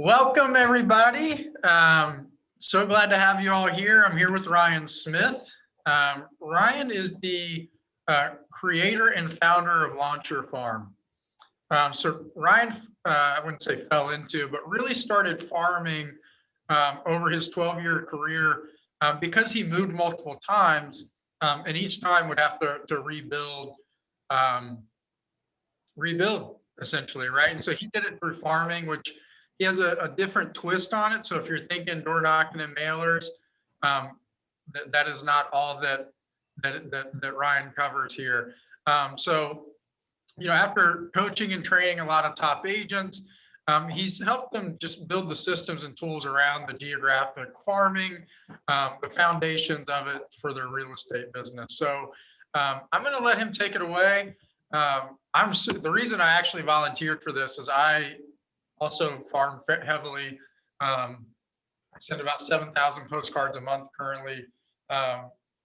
Welcome, everybody. So glad to have you all here. I'm here with Ryan Smith. Ryan is the creator and founder of Launcher Farm. So Ryan, I wouldn't say fell into, but really started farming over his 12-year career because he moved multiple times, and each time would have to rebuild essentially, right? And so he did it through farming, which he has a different twist on it. So if you're thinking door knocking and mailers, that is not all that Ryan covers here. So, after coaching and training a lot of top agents, he's helped them just build the systems and tools around the geographic farming, the foundations of it for their real estate business. So I'm going to let him take it away. The reason I actually volunteered for this is I also farm heavily. I send about 7,000 postcards a month currently.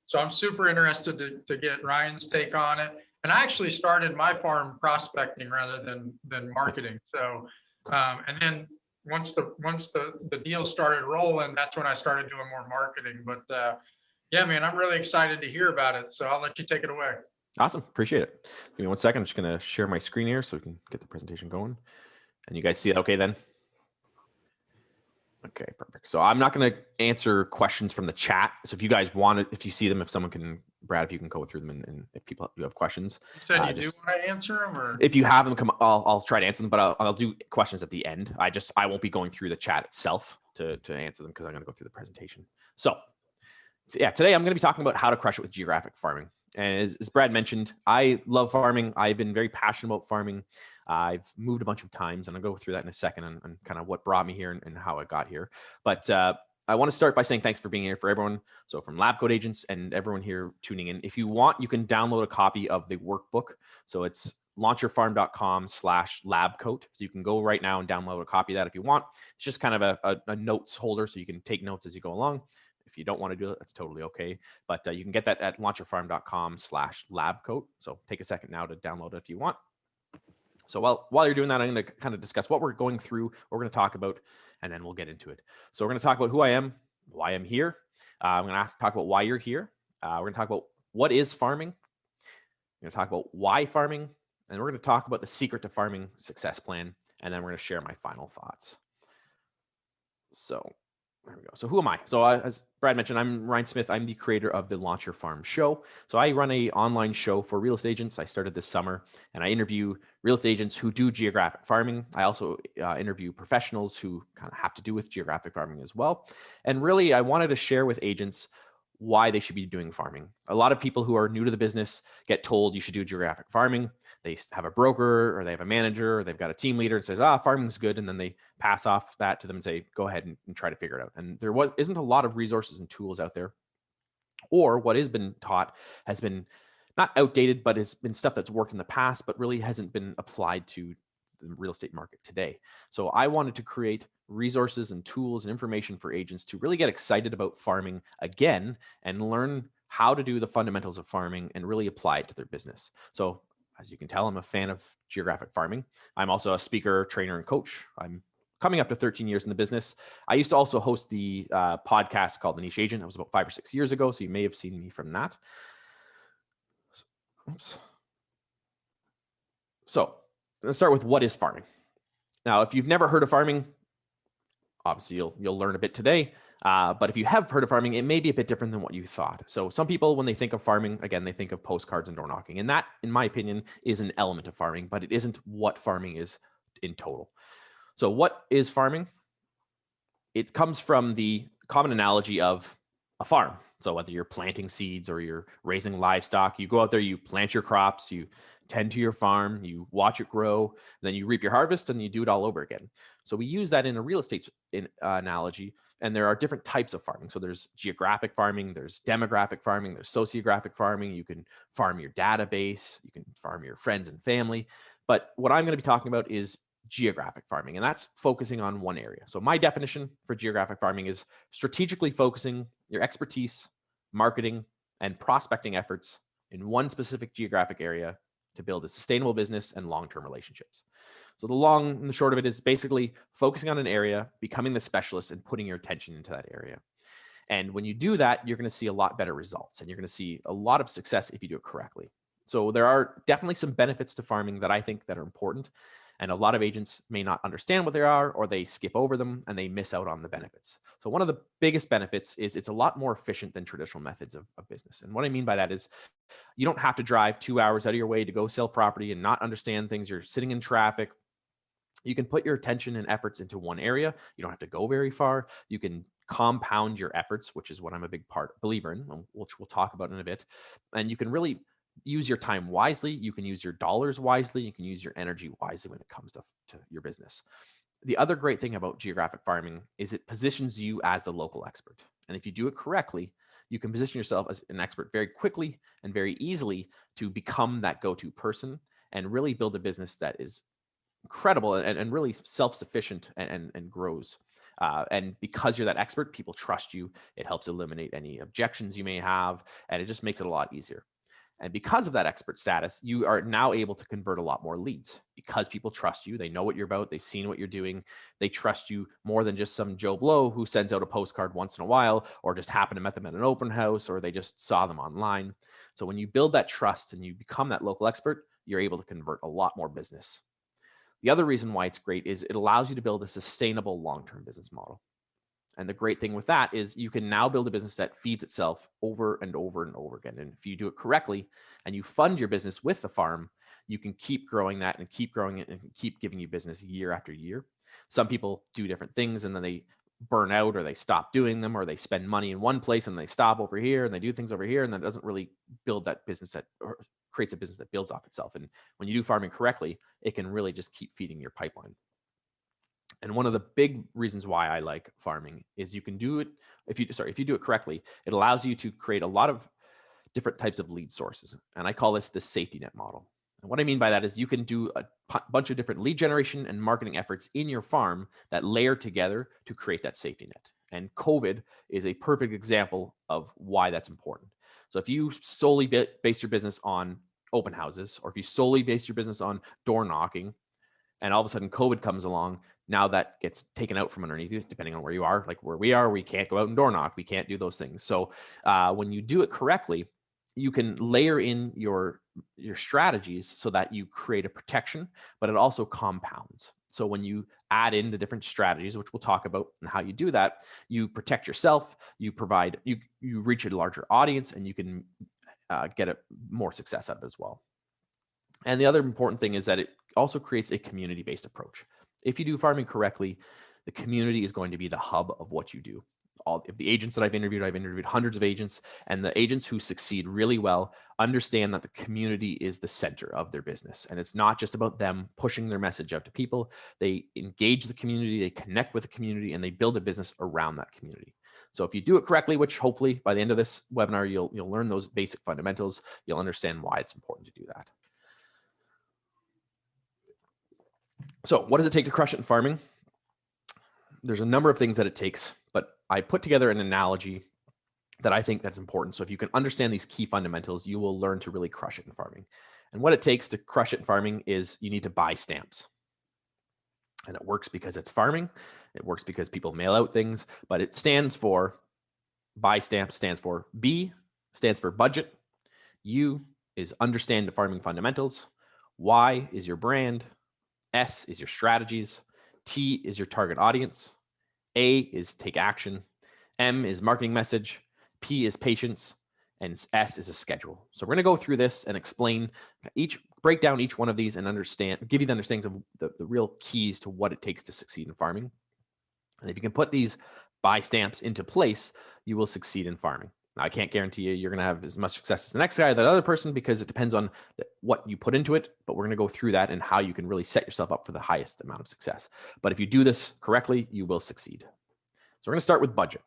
So I'm super interested to get Ryan's take on it. And I actually started my farm prospecting rather than marketing. So, and then once the deal started rolling, that's when I started doing more marketing. But yeah, man, I'm really excited to hear about it. So I'll let you take it away. Awesome. Appreciate it. Give me 1 second. I'm just going to share my screen here so we can get the presentation going. And you guys see it okay then? Okay, perfect. So I'm not going to answer questions from the chat. So if you guys want it, if you see them, if someone can, Brad, if you can go through them and if people do have questions. You said you do want to answer them? Or? If you have them, I'll try to answer them, but I'll do questions at the end. I won't be going through the chat itself to answer them because I'm going to go through the presentation. So yeah, today I'm going to be talking about how to crush it with geographic farming. And as Brad mentioned, I love farming. I've been very passionate about farming. I've moved a bunch of times, and I'll go through that in a second and kind of what brought me here and how I got here. But I want to start by saying thanks for being here for everyone. So from LabCoatAgents and everyone here tuning in, if you want, you can download a copy of the workbook. So it's launcherfarm.com/labcoat. So you can go right now and download a copy of that if you want. It's just kind of a notes holder, so you can take notes as you go along. If you don't want to do it, that's totally okay. But you can get that at launcherfarm.com/labcoat. So take a second now to download it if you want. So while you're doing that, I'm going to kind of discuss what we're going through, what we're going to talk about, and then we'll get into it. So we're going to talk about who I am, why I'm here. I'm going to talk about why you're here. We're going to talk about what is farming. We're going to talk about why farming, and we're going to talk about the secret to farming success plan, and then we're going to share my final thoughts. So there we go. So who am I? So as Brad mentioned, I'm Ryan Smith. I'm the creator of the Launcher Farm show. So I run an online show for real estate agents. I started this summer, and I interview real estate agents who do geographic farming. I also interview professionals who kind of have to do with geographic farming as well. And really, I wanted to share with agents why they should be doing farming. A lot of people who are new to the business get told you should do geographic farming. They have a broker or they have a manager or they've got a team leader and says, farming's good. And then they pass off that to them and say, go ahead and try to figure it out. And there isn't a lot of resources and tools out there, or what has been taught has been not outdated, but has been stuff that's worked in the past, but really hasn't been applied to the real estate market today. So I wanted to create resources and tools and information for agents to really get excited about farming again and learn how to do the fundamentals of farming and really apply it to their business. So as you can tell, I'm a fan of geographic farming. I'm also a speaker, trainer, and coach. I'm coming up to 13 years in the business. I used to also host the podcast called The Niche Agent. That was about 5 or 6 years ago, so you may have seen me from that. Oops. So let's start with what is farming. Now, if you've never heard of farming, obviously you'll learn a bit today. But if you have heard of farming, it may be a bit different than what you thought. So some people, when they think of farming, again, they think of postcards and door knocking. And that, in my opinion, is an element of farming, but it isn't what farming is in total. So what is farming? It comes from the common analogy of a farm. So whether you're planting seeds or you're raising livestock, you go out there, you plant your crops, you tend to your farm, you watch it grow, then you reap your harvest and you do it all over again. So we use that in a real estate analogy, and there are different types of farming. So there's geographic farming, there's demographic farming, there's sociographic farming. You can farm your database, you can farm your friends and family. But what I'm going to be talking about is geographic farming, and that's focusing on one area. So my definition for geographic farming is strategically focusing your expertise, marketing, and prospecting efforts in one specific geographic area to build a sustainable business and long-term relationships. So the long and the short of it is basically focusing on an area, becoming the specialist, and putting your attention into that area. And when you do that, you're going to see a lot better results, and you're going to see a lot of success if you do it correctly. So there are definitely some benefits to farming that I think that are important. And a lot of agents may not understand what they are, or they skip over them and they miss out on the benefits. So one of the biggest benefits is it's a lot more efficient than traditional methods of business. And what I mean by that is you don't have to drive 2 hours out of your way to go sell property and not understand things. You're sitting in traffic. You can put your attention and efforts into one area. You don't have to go very far. You can compound your efforts, which is what I'm a big believer in, which we'll talk about in a bit. And you can really use your time wisely. You can use your dollars wisely. You can use your energy wisely when it comes to your business. The other great thing about geographic farming is it positions you as the local expert. And if you do it correctly, you can position yourself as an expert very quickly and very easily to become that go-to person and really build a business that is incredible and really self-sufficient and grows. And because you're that expert, people trust you. It helps eliminate any objections you may have, and it just makes it a lot easier. And because of that expert status, you are now able to convert a lot more leads because people trust you. They know what you're about. They've seen what you're doing. They trust you more than just some Joe Blow who sends out a postcard once in a while, or just happened to met them at an open house, or they just saw them online. So when you build that trust and you become that local expert, you're able to convert a lot more business. The other reason why it's great is it allows you to build a sustainable long-term business model. And the great thing with that is you can now build a business that feeds itself over and over and over again. And if you do it correctly and you fund your business with the farm, you can keep growing that and keep growing it and keep giving you business year after year. Some people do different things and then they burn out, or they stop doing them, or they spend money in one place and they stop over here and they do things over here, and that doesn't really build that business or creates a business that builds off itself. And when you do farming correctly, it can really just keep feeding your pipeline. And one of the big reasons why I like farming is you can do it if you do it correctly, it allows you to create a lot of different types of lead sources. And I call this the safety net model. And what I mean by that is you can do a bunch of different lead generation and marketing efforts in your farm that layer together to create that safety net. And COVID is a perfect example of why that's important. So if you solely base your business on open houses, or if you solely base your business on door knocking, and all of a sudden COVID comes along, now that gets taken out from underneath you, depending on where you are. Like where we are, we can't go out and door knock. We can't do those things. So when you do it correctly, you can layer in your strategies so that you create a protection, but it also compounds. So when you add in the different strategies, which we'll talk about and how you do that, you protect yourself, you reach a larger audience, and you can get more success out of it as well. And the other important thing is that it also creates a community-based approach. If you do farming correctly, the community is going to be the hub of what you do. All of the agents that I've interviewed hundreds of agents, and the agents who succeed really well understand that the community is the center of their business. And it's not just about them pushing their message out to people. They engage the community, they connect with the community, and they build a business around that community. So if you do it correctly, which hopefully by the end of this webinar, you'll learn those basic fundamentals, you'll understand why it's important to do that. So what does it take to crush it in farming? There's a number of things that it takes, but I put together an analogy that I think that's important. So if you can understand these key fundamentals, you will learn to really crush it in farming. And what it takes to crush it in farming is you need to buy stamps. And it works because it's farming. It works because people mail out things, but it stands for, buy stamps stands for B, stands for budget. U is understand the farming fundamentals. Y is your brand. S is your strategies. T is your target audience. A is take action. M is marketing message. P is patience. And S is a schedule. So we're going to go through this and break down each one of these and give you the understanding of the real keys to what it takes to succeed in farming. And if you can put these buy stamps into place, you will succeed in farming. Now, I can't guarantee you're going to have as much success as the next guy or that other person, because it depends on what you put into it. But we're going to go through that and how you can really set yourself up for the highest amount of success. But if you do this correctly, you will succeed. So we're going to start with budget.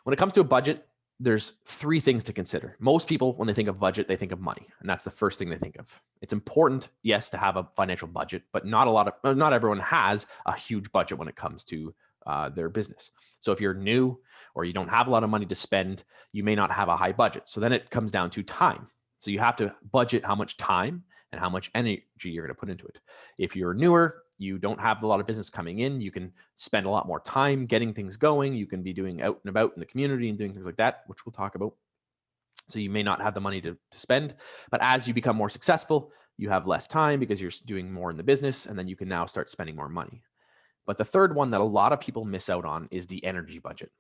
When it comes to a budget, there's three things to consider. Most people, when they think of budget, they think of money, and that's the first thing they think of. It's important, yes, to have a financial budget, but not everyone has a huge budget when it comes to their business. So if you're new or you don't have a lot of money to spend, you may not have a high budget. So then it comes down to time. So you have to budget how much time and how much energy you're going to put into it. If you're newer, you don't have a lot of business coming in, you can spend a lot more time getting things going. You can be doing out and about in the community and doing things like that, which we'll talk about. So you may not have the money to spend, but as you become more successful, you have less time because you're doing more in the business, and then you can now start spending more money. But the third one that a lot of people miss out on is the energy budget.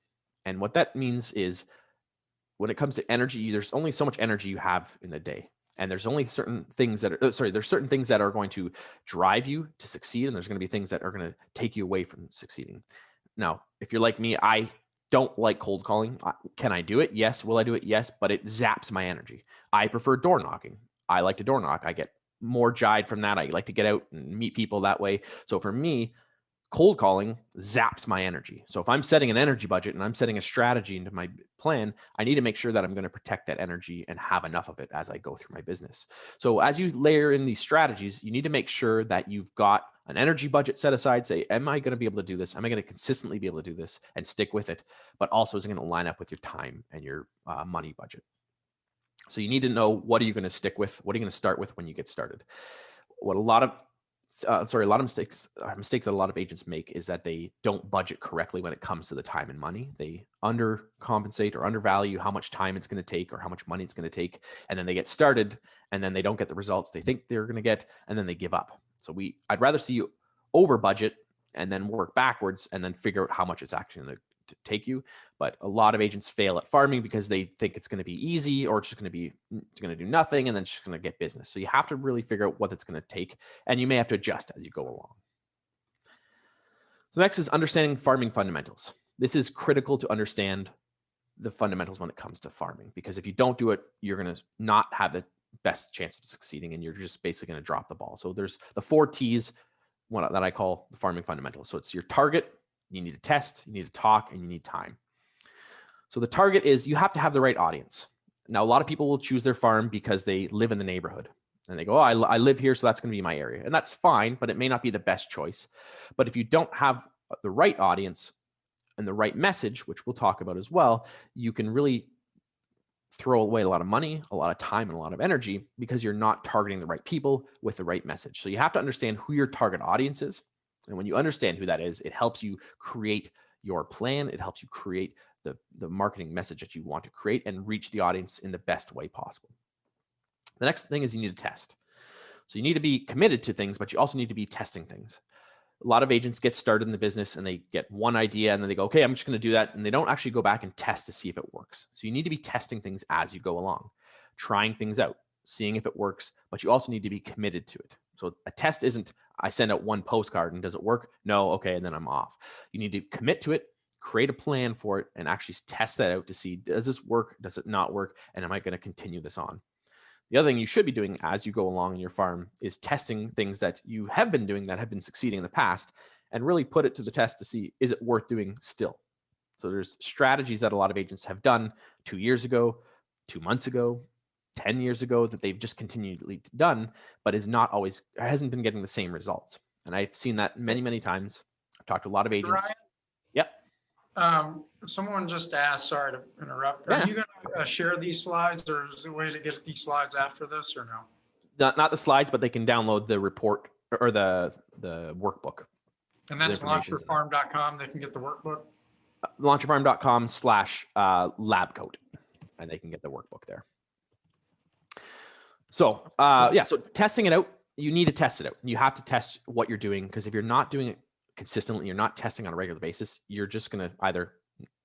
And what that means is when it comes to energy, there's only so much energy you have in the day. And there's only certain things that are, there's certain things that are going to drive you to succeed. And there's going to be things that are going to take you away from succeeding. Now, if you're like me, I don't like cold calling. Can I do it? Yes. Will I do it? Yes. But it zaps my energy. I prefer door knocking. I like to door knock. I get more jive from that. I like to get out and meet people that way. So for me, cold calling zaps my energy. So if I'm setting an energy budget and I'm setting a strategy into my plan, I need to make sure that I'm going to protect that energy and have enough of it as I go through my business. So as you layer in these strategies, you need to make sure that you've got an energy budget set aside. Say, am I going to be able to do this? Am I going to consistently be able to do this and stick with it? But also is it going to line up with your time and your money budget? So you need to know, what are you going to stick with? What are you going to start with when you get started? What a lot of mistakes that a lot of agents make is that they don't budget correctly when it comes to the time and money. They undercompensate or undervalue how much time it's going to take or how much money it's going to take. And then they get started and then they don't get the results they think they're going to get. And then they give up. So I'd rather see you over budget and then work backwards and then figure out how much it's actually going to take you. But a lot of agents fail at farming because they think it's going to be easy or it's just going to do nothing and then it's just going to get business. So you have to really figure out what it's going to take, and you may have to adjust as you go along. So next is understanding farming fundamentals. This is critical to understand the fundamentals when it comes to farming, because if you don't do it, you're going to not have the best chance of succeeding and you're just basically going to drop the ball. So there's the 4 T's, one that I call the farming fundamentals. So it's your target, you need to test, you need to talk, and you need time. So the target is you have to have the right audience. Now, a lot of people will choose their farm because they live in the neighborhood and they go, oh, I live here, so that's going to be my area. And that's fine, but it may not be the best choice. But if you don't have the right audience and the right message, which we'll talk about as well, you can really throw away a lot of money, a lot of time, and a lot of energy because you're not targeting the right people with the right message. So you have to understand who your target audience is. And when you understand who that is, it helps you create your plan. It helps you create the marketing message that you want to create and reach the audience in the best way possible. The next thing is you need to test. So you need to be committed to things, but you also need to be testing things. A lot of agents get started in the business and they get one idea and then they go, okay, I'm just going to do that. And they don't actually go back and test to see if it works. So you need to be testing things as you go along, trying things out, seeing if it works, but you also need to be committed to it. So a test isn't, I send out one postcard and does it work? No. Okay. And then I'm off. You need to commit to it, create a plan for it, and actually test that out to see, does this work? Does it not work? And am I going to continue this on? The other thing you should be doing as you go along in your farm is testing things that you have been doing that have been succeeding in the past and really put it to the test to see, is it worth doing still? So there's strategies that a lot of agents have done 2 years ago, 2 months ago, 10 years ago that they've just continually done, but hasn't been getting the same results. And I've seen that many, many times. I've talked to a lot of agents. Ryan? Yep. Someone just asked, sorry to interrupt. Yeah. Are you going to share these slides, or is there a way to get these slides after this, or no? Not the slides, but they can download the report or the workbook. And that's launchyourfarm.com. They can get the workbook. Launchyourfarm.com/LabCoat, and they can get the workbook there. So so testing it out, you need to test it out. You have to test what you're doing, because if you're not doing it consistently, you're not testing on a regular basis, you're just going to either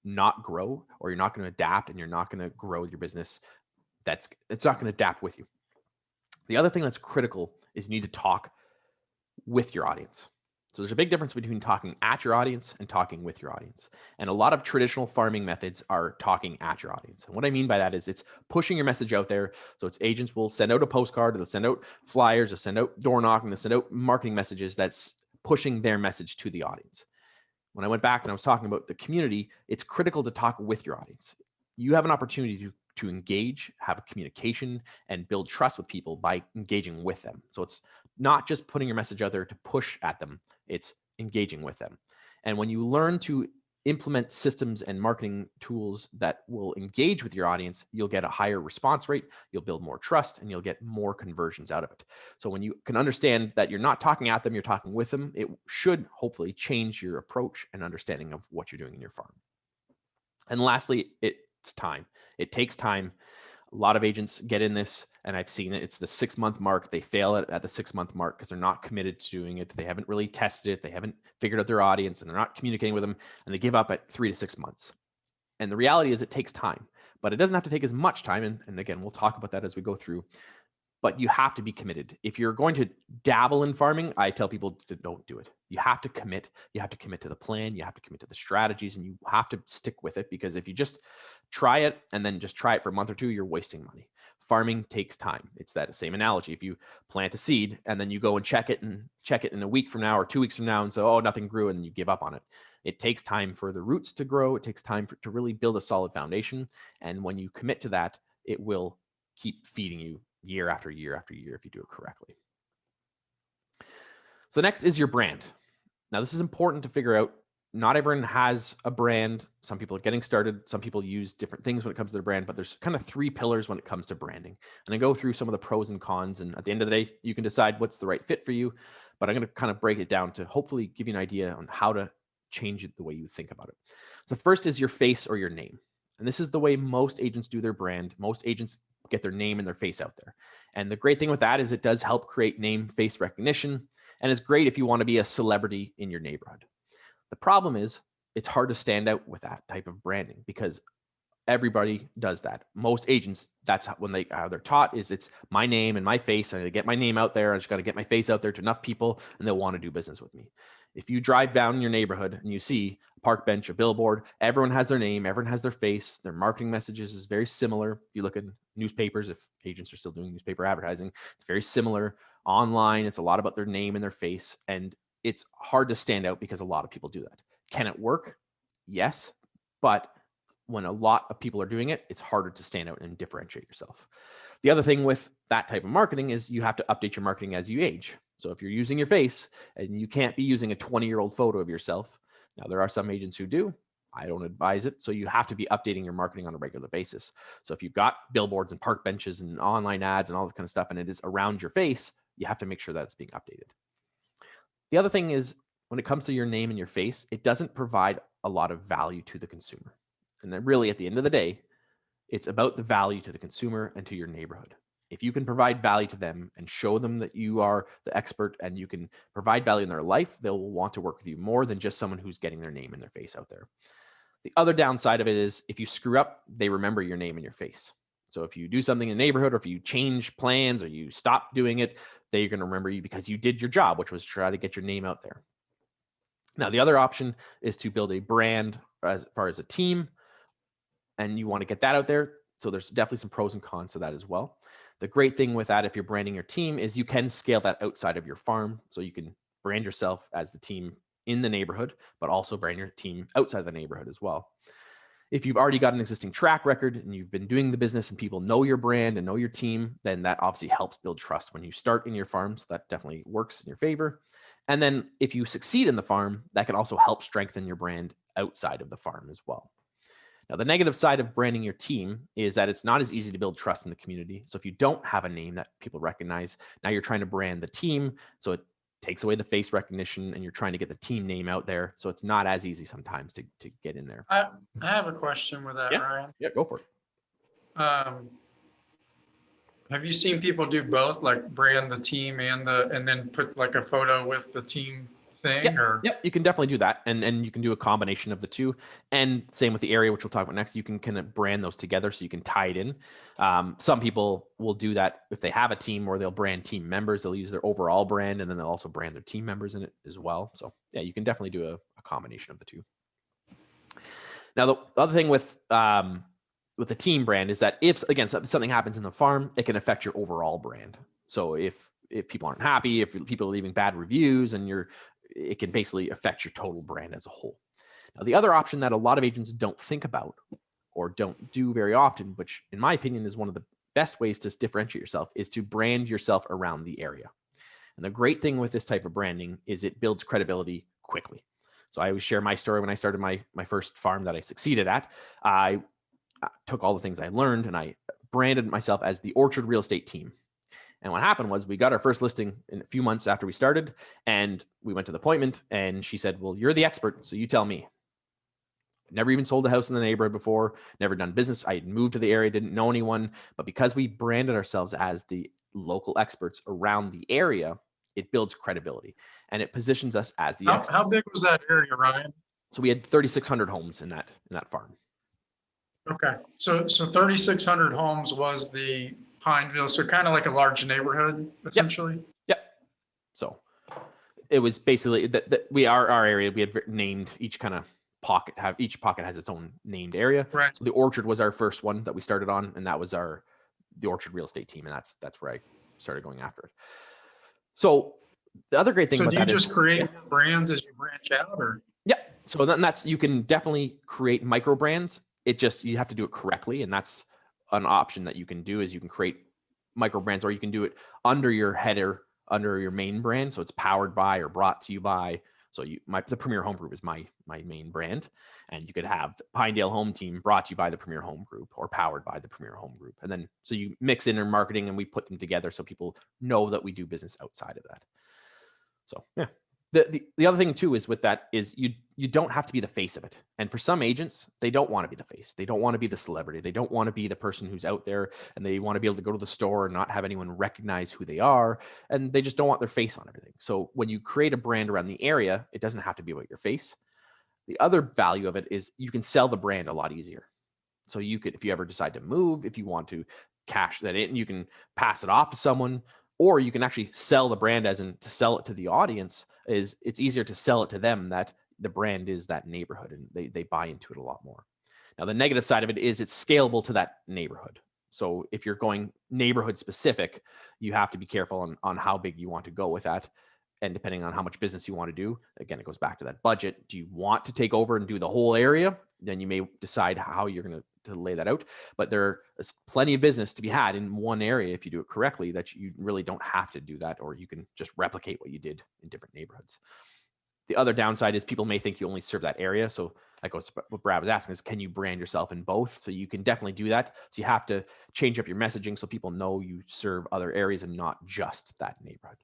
not grow or you're not going to adapt and you're not going to grow your business. It's not going to adapt with you. The other thing that's critical is you need to talk with your audience. So there's a big difference between talking at your audience and talking with your audience. And a lot of traditional farming methods are talking at your audience. And what I mean by that is it's pushing your message out there. So it's agents will send out a postcard, they'll send out flyers, they'll send out door knocking, they'll send out marketing messages that's pushing their message to the audience. When I went back and I was talking about the community, it's critical to talk with your audience. You have an opportunity to engage, have a communication, and build trust with people by engaging with them. So it's not just putting your message out there to push at them, it's engaging with them. And when you learn to implement systems and marketing tools that will engage with your audience, you'll get a higher response rate, you'll build more trust, and you'll get more conversions out of it. So when you can understand that you're not talking at them, you're talking with them, it should hopefully change your approach and understanding of what you're doing in your farm. And lastly, it's time. It takes time. A lot of agents get in this, and I've seen it. It's the 6-month mark. They fail at the 6-month mark because they're not committed to doing it. They haven't really tested it. They haven't figured out their audience, and they're not communicating with them, and they give up at 3 to 6 months. And the reality is it takes time, but it doesn't have to take as much time. And again, we'll talk about that as we go through. But you have to be committed. If you're going to dabble in farming, I tell people to don't do it. You have to commit. You have to commit to the plan. You have to commit to the strategies, and you have to stick with it, because if you just try it and then just try it for a month or two, you're wasting money. Farming takes time. It's that same analogy. If you plant a seed and then you go and check it in a week from now or 2 weeks from now and say, oh, nothing grew, and you give up on it. It takes time for the roots to grow. It takes time to really build a solid foundation. And when you commit to that, it will keep feeding you year after year after year if you do it correctly. So next is your brand. Now, this is important to figure out. Not everyone has a brand. Some people are getting started. Some people use different things when it comes to their brand, but there's kind of 3 pillars when it comes to branding. And I go through some of the pros and cons, and at the end of the day, you can decide what's the right fit for you, but I'm going to kind of break it down to hopefully give you an idea on how to change it the way you think about it. So first is your face or your name. And this is the way most agents do their brand. Most agents get their name and their face out there. And the great thing with that is it does help create name face recognition. And it's great if you want to be a celebrity in your neighborhood. The problem is it's hard to stand out with that type of branding because everybody does that. Most agents, that's when they're taught is it's my name and my face, and I get my name out there. I just got to get my face out there to enough people, and they'll want to do business with me. If you drive down your neighborhood and you see a park bench, a billboard, everyone has their name, everyone has their face, their marketing messages is very similar. If you look at newspapers, if agents are still doing newspaper advertising, it's very similar. Online, it's a lot about their name and their face, and it's hard to stand out because a lot of people do that. Can it work? Yes, but when a lot of people are doing it, it's harder to stand out and differentiate yourself. The other thing with that type of marketing is you have to update your marketing as you age. So if you're using your face, and you can't be using a 20-year-old photo of yourself. Now, there are some agents who do. I don't advise it. So you have to be updating your marketing on a regular basis. So if you've got billboards and park benches and online ads and all this kind of stuff, and it is around your face, you have to make sure that it's being updated. The other thing is when it comes to your name and your face, it doesn't provide a lot of value to the consumer. And then really at the end of the day, it's about the value to the consumer and to your neighborhood. If you can provide value to them and show them that you are the expert and you can provide value in their life, they'll want to work with you more than just someone who's getting their name and their face out there. The other downside of it is if you screw up, they remember your name and your face. So if you do something in the neighborhood, or if you change plans or you stop doing it, they're going to remember you because you did your job, which was try to get your name out there. Now, the other option is to build a brand as far as a team, and you want to get that out there. So there's definitely some pros and cons to that as well. The great thing with that, if you're branding your team, is you can scale that outside of your farm. So you can brand yourself as the team in the neighborhood, but also brand your team outside the neighborhood as well. If you've already got an existing track record and you've been doing the business and people know your brand and know your team, then that obviously helps build trust when you start in your farm. So that definitely works in your favor. And then if you succeed in the farm, that can also help strengthen your brand outside of the farm as well. Now, the negative side of branding your team is that it's not as easy to build trust in the community. So if you don't have a name that people recognize, now you're trying to brand the team. So it takes away the face recognition and you're trying to get the team name out there. So it's not as easy sometimes to get in there. I have a question with that, Yeah. Ryan. Yeah, go for it. Have you seen people do both, like brand the team and then put like a photo with the team thing? Yep, you can definitely do that. And you can do a combination of the two. And same with the area, which we'll talk about next. You can kind of brand those together so you can tie it in. Some people will do that if they have a team, or they'll brand team members. They'll use their overall brand, and then they'll also brand their team members in it as well. So yeah, you can definitely do a combination of the two. Now, the other thing with the team brand is that if, again, something happens in the farm, it can affect your overall brand. So if people aren't happy, if people are leaving bad reviews, and it can basically affect your total brand as a whole. Now, the other option that a lot of agents don't think about or don't do very often, which in my opinion is one of the best ways to differentiate yourself, is to brand yourself around the area. And the great thing with this type of branding is it builds credibility quickly. So I always share my story. When I started my first farm that I succeeded at, I took all the things I learned and I branded myself as the Orchard Real Estate Team. And what happened was we got our first listing in a few months after we started, and we went to the appointment, and she said, well, you're the expert, so you tell me. Never even sold a house in the neighborhood before, never done business. I had moved to the area, didn't know anyone, but because we branded ourselves as the local experts around the area, it builds credibility and it positions us as the expert. How big was that area, Ryan? So we had 3,600 homes in that farm. Okay, so 3,600 homes was the Pineville, so kind of like a large neighborhood, essentially. Yep. So it was basically that our area, we had named each kind of pocket, each pocket has its own named area. Right. So the Orchard was our first one that we started on, and that was the Orchard Real Estate Team, and that's where I started going after it. So the other great thing about that is, do you just create brands as you branch out, or? Yeah. So then you can definitely create micro brands. You have to do it correctly. And that's an option that you can do, is you can create micro brands, or you can do it under your header, under your main brand. So it's powered by or brought to you by. So the Premier Home Group is my main brand. And you could have the Pinedale Home Team brought to you by the Premier Home Group or powered by the Premier Home Group. And then, so you mix in their marketing and we put them together so people know that we do business outside of that. So yeah. The other thing too is with that is you don't have to be the face of it. And for some agents, they don't want to be the face. They don't want to be the celebrity. They don't want to be the person who's out there, and they want to be able to go to the store and not have anyone recognize who they are. And they just don't want their face on everything. So when you create a brand around the area, it doesn't have to be about your face. The other value of it is you can sell the brand a lot easier. So you could, if you ever decide to move, if you want to cash that in, you can pass it off to someone, or you can actually sell the brand, as in to sell it to the audience. It's easier to sell it to them that the brand is that neighborhood, and they buy into it a lot more. Now, the negative side of it is it's scalable to that neighborhood. So if you're going neighborhood specific, you have to be careful on how big you want to go with that. And depending on how much business you want to do, again, it goes back to that budget. Do you want to take over and do the whole area? Then you may decide how you're going to lay that out. But there is plenty of business to be had in one area if you do it correctly, that you really don't have to do that, or you can just replicate what you did in different neighborhoods. The other downside is people may think you only serve that area. So that goes to what Brad was asking, is can you brand yourself in both? So you can definitely do that. So you have to change up your messaging so people know you serve other areas and not just that neighborhood.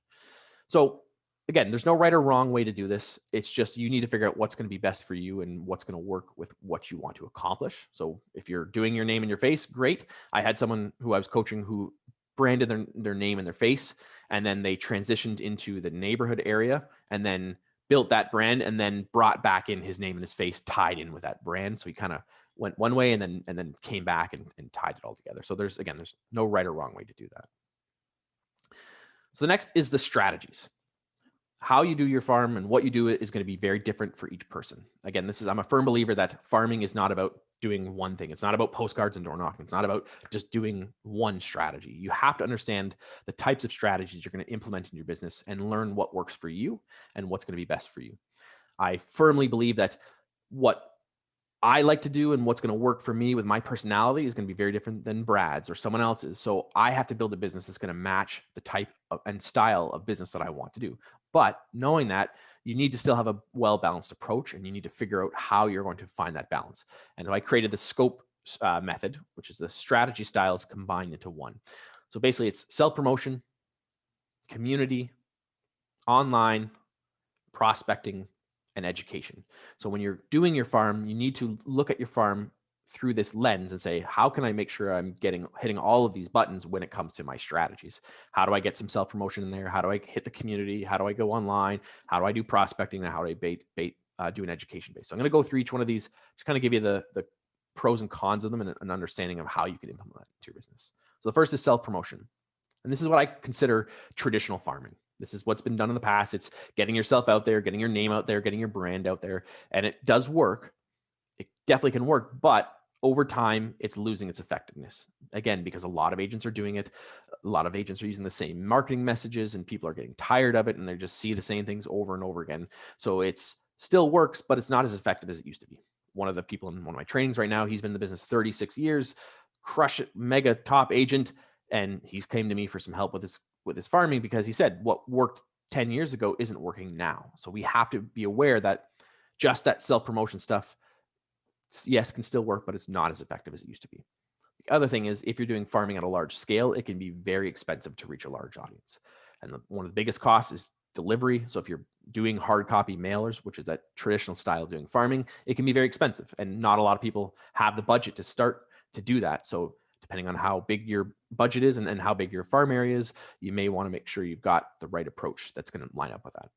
So again, there's no right or wrong way to do this. It's just you need to figure out what's going to be best for you and what's going to work with what you want to accomplish. So if you're doing your name in your face, great. I had someone who I was coaching who branded their name in their face, and then they transitioned into the neighborhood area and then built that brand and then brought back in his name and his face tied in with that brand. So he kind of went one way and then came back and tied it all together. So there's no right or wrong way to do that. So the next is the strategies. How you do your farm and what you do is going to be very different for each person. Again, I'm a firm believer that farming is not about doing one thing. It's not about postcards and door knocking. It's not about just doing one strategy. You have to understand the types of strategies you're going to implement in your business and learn what works for you and what's going to be best for you. I firmly believe that what I like to do and what's going to work for me with my personality is going to be very different than Brad's or someone else's. So I have to build a business that's going to match the type and style of business that I want to do. But knowing that, you need to still have a well-balanced approach, and you need to figure out how you're going to find that balance. And so I created the SCOPE method, which is the strategy styles combined into one. So basically it's self-promotion, community, online, prospecting, and education. So when you're doing your farm, you need to look at your farm through this lens and say, how can I make sure I'm hitting all of these buttons when it comes to my strategies? How do I get some self-promotion in there? How do I hit the community? How do I go online? How do I do prospecting? And how do I do an education base? So I'm going to go through each one of these, just kind of give you the pros and cons of them and an understanding of how you can implement that into your business. So the first is self-promotion. And this is what I consider traditional farming. This is what's been done in the past. It's getting yourself out there, getting your name out there, getting your brand out there. And it does work. It definitely can work, but over time, it's losing its effectiveness. Again, because a lot of agents are doing it. A lot of agents are using the same marketing messages, and people are getting tired of it, and they just see the same things over and over again. So it's still works, but it's not as effective as it used to be. One of the people in one of my trainings right now, he's been in the business 36 years, crush it, mega top agent. And he's came to me for some help with his farming, because he said what worked 10 years ago isn't working now. So we have to be aware that Just that self-promotion stuff, yes, can still work, but it's not as effective as it used to be. The other thing is, if you're doing farming at a large scale, it can be very expensive to reach a large audience. And one of the biggest costs is delivery. So if you're doing hard copy mailers, which is that traditional style of doing farming, it can be very expensive. And not a lot of people have the budget to start to do that. So depending on how big your budget is and how big your farm area is, you may want to make sure you've got the right approach that's going to line up with that.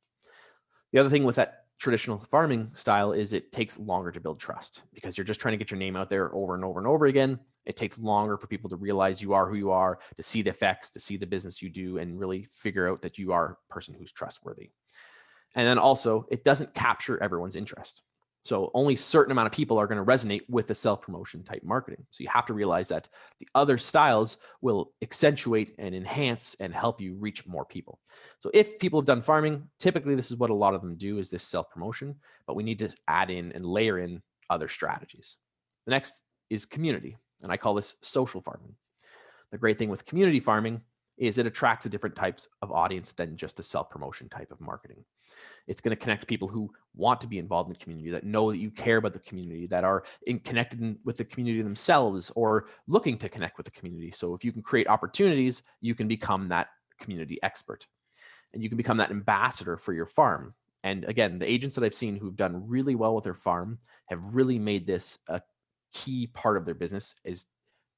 The other thing with that traditional farming style is it takes longer to build trust, because you're just trying to get your name out there over and over and over again. It takes longer for people to realize you are who you are, to see the effects, to see the business you do, and really figure out that you are a person who's trustworthy. And then also, it doesn't capture everyone's interest. So only a certain amount of people are going to resonate with the self-promotion type marketing. So you have to realize that the other styles will accentuate and enhance and help you reach more people. So if people have done farming, typically this is what a lot of them do, is this self-promotion, but we need to add in and layer in other strategies. The next is community, and I call this social farming. The great thing with community farming is it attracts a different types of audience than just a self-promotion type of marketing. It's going to connect people who want to be involved in the community, that know that you care about the community, that are connected with the community themselves or looking to connect with the community. So if you can create opportunities, you can become that community expert, and you can become that ambassador for your farm. And again, the agents that I've seen who've done really well with their farm have really made this a key part of their business, is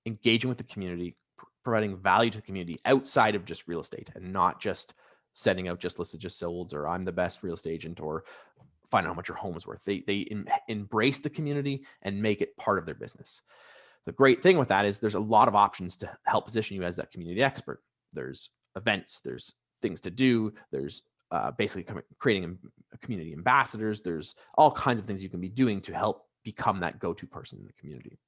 engaging with the community, providing value to the community outside of just real estate, and not just sending out just listed, just sold, or I'm the best real estate agent, or find out how much your home is worth. They embrace the community and make it part of their business. The great thing with that is there's a lot of options to help position you as that community expert. There's events, there's things to do, there's basically creating community ambassadors. There's all kinds of things you can be doing to help become that go-to person in the community.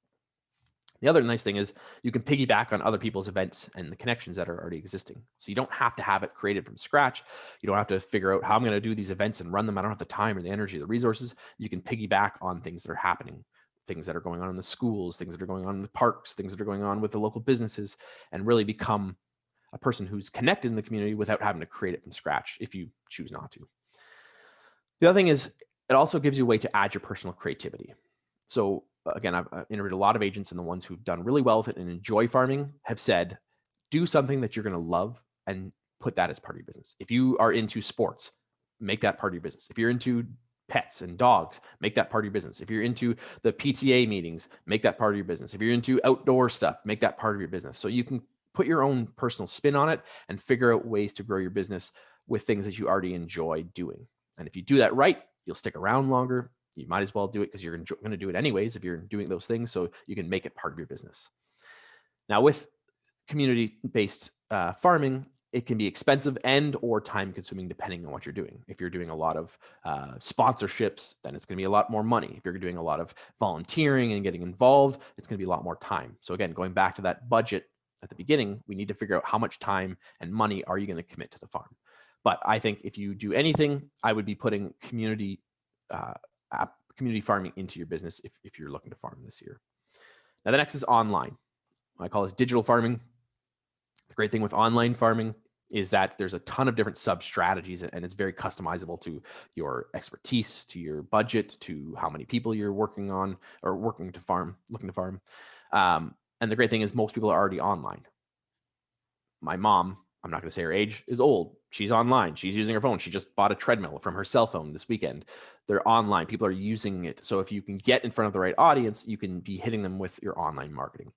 The other nice thing is you can piggyback on other people's events and the connections that are already existing. So you don't have to have it created from scratch. You don't have to figure out how I'm going to do these events and run them. I don't have the time or the energy or the resources. You can piggyback on things that are happening, things that are going on in the schools, things that are going on in the parks, things that are going on with the local businesses, and really become a person who's connected in the community without having to create it from scratch if you choose not to. The other thing is it also gives you a way to add your personal creativity. So again, I've interviewed a lot of agents, and the ones who've done really well with it and enjoy farming have said, do something that you're going to love and put that as part of your business. If you are into sports, make that part of your business. If you're into pets and dogs, make that part of your business. If you're into the PTA meetings, make that part of your business. If you're into outdoor stuff, make that part of your business. So you can put your own personal spin on it and figure out ways to grow your business with things that you already enjoy doing. And if you do that right, you'll stick around longer. You might as well do it because you're going to do it anyways if you're doing those things, so you can make it part of your business. Now, with community-based farming, it can be expensive and or time-consuming depending on what you're doing. If you're doing a lot of sponsorships, then it's going to be a lot more money. If you're doing a lot of volunteering and getting involved, it's going to be a lot more time. So again, going back to that budget at the beginning, we need to figure out how much time and money are you going to commit to the farm. But I think if you do anything, I would be putting community farming into your business if you're looking to farm this year. Now, the next is online. I call this digital farming. The great thing with online farming is that there's a ton of different sub strategies, and it's very customizable to your expertise, to your budget, to how many people you're working on or looking to farm. And the great thing is most people are already online. My mom, I'm not going to say her age, is old. She's online. She's using her phone. She just bought a treadmill from her cell phone this weekend. They're online. People are using it. So if you can get in front of the right audience, you can be hitting them with your online marketing.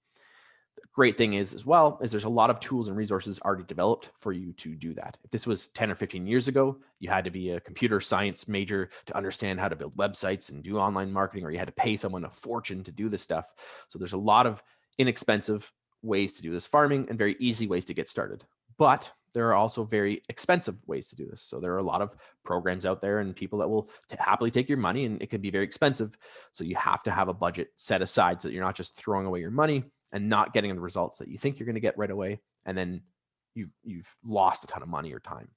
The great thing is as well is there's a lot of tools and resources already developed for you to do that. If this was 10 or 15 years ago, you had to be a computer science major to understand how to build websites and do online marketing, or you had to pay someone a fortune to do this stuff. So there's a lot of inexpensive ways to do this farming and very easy ways to get started. But there are also very expensive ways to do this. So there are a lot of programs out there and people that will happily take your money, and it can be very expensive. So you have to have a budget set aside so that you're not just throwing away your money and not getting the results that you think you're going to get right away. And then you've lost a ton of money or time.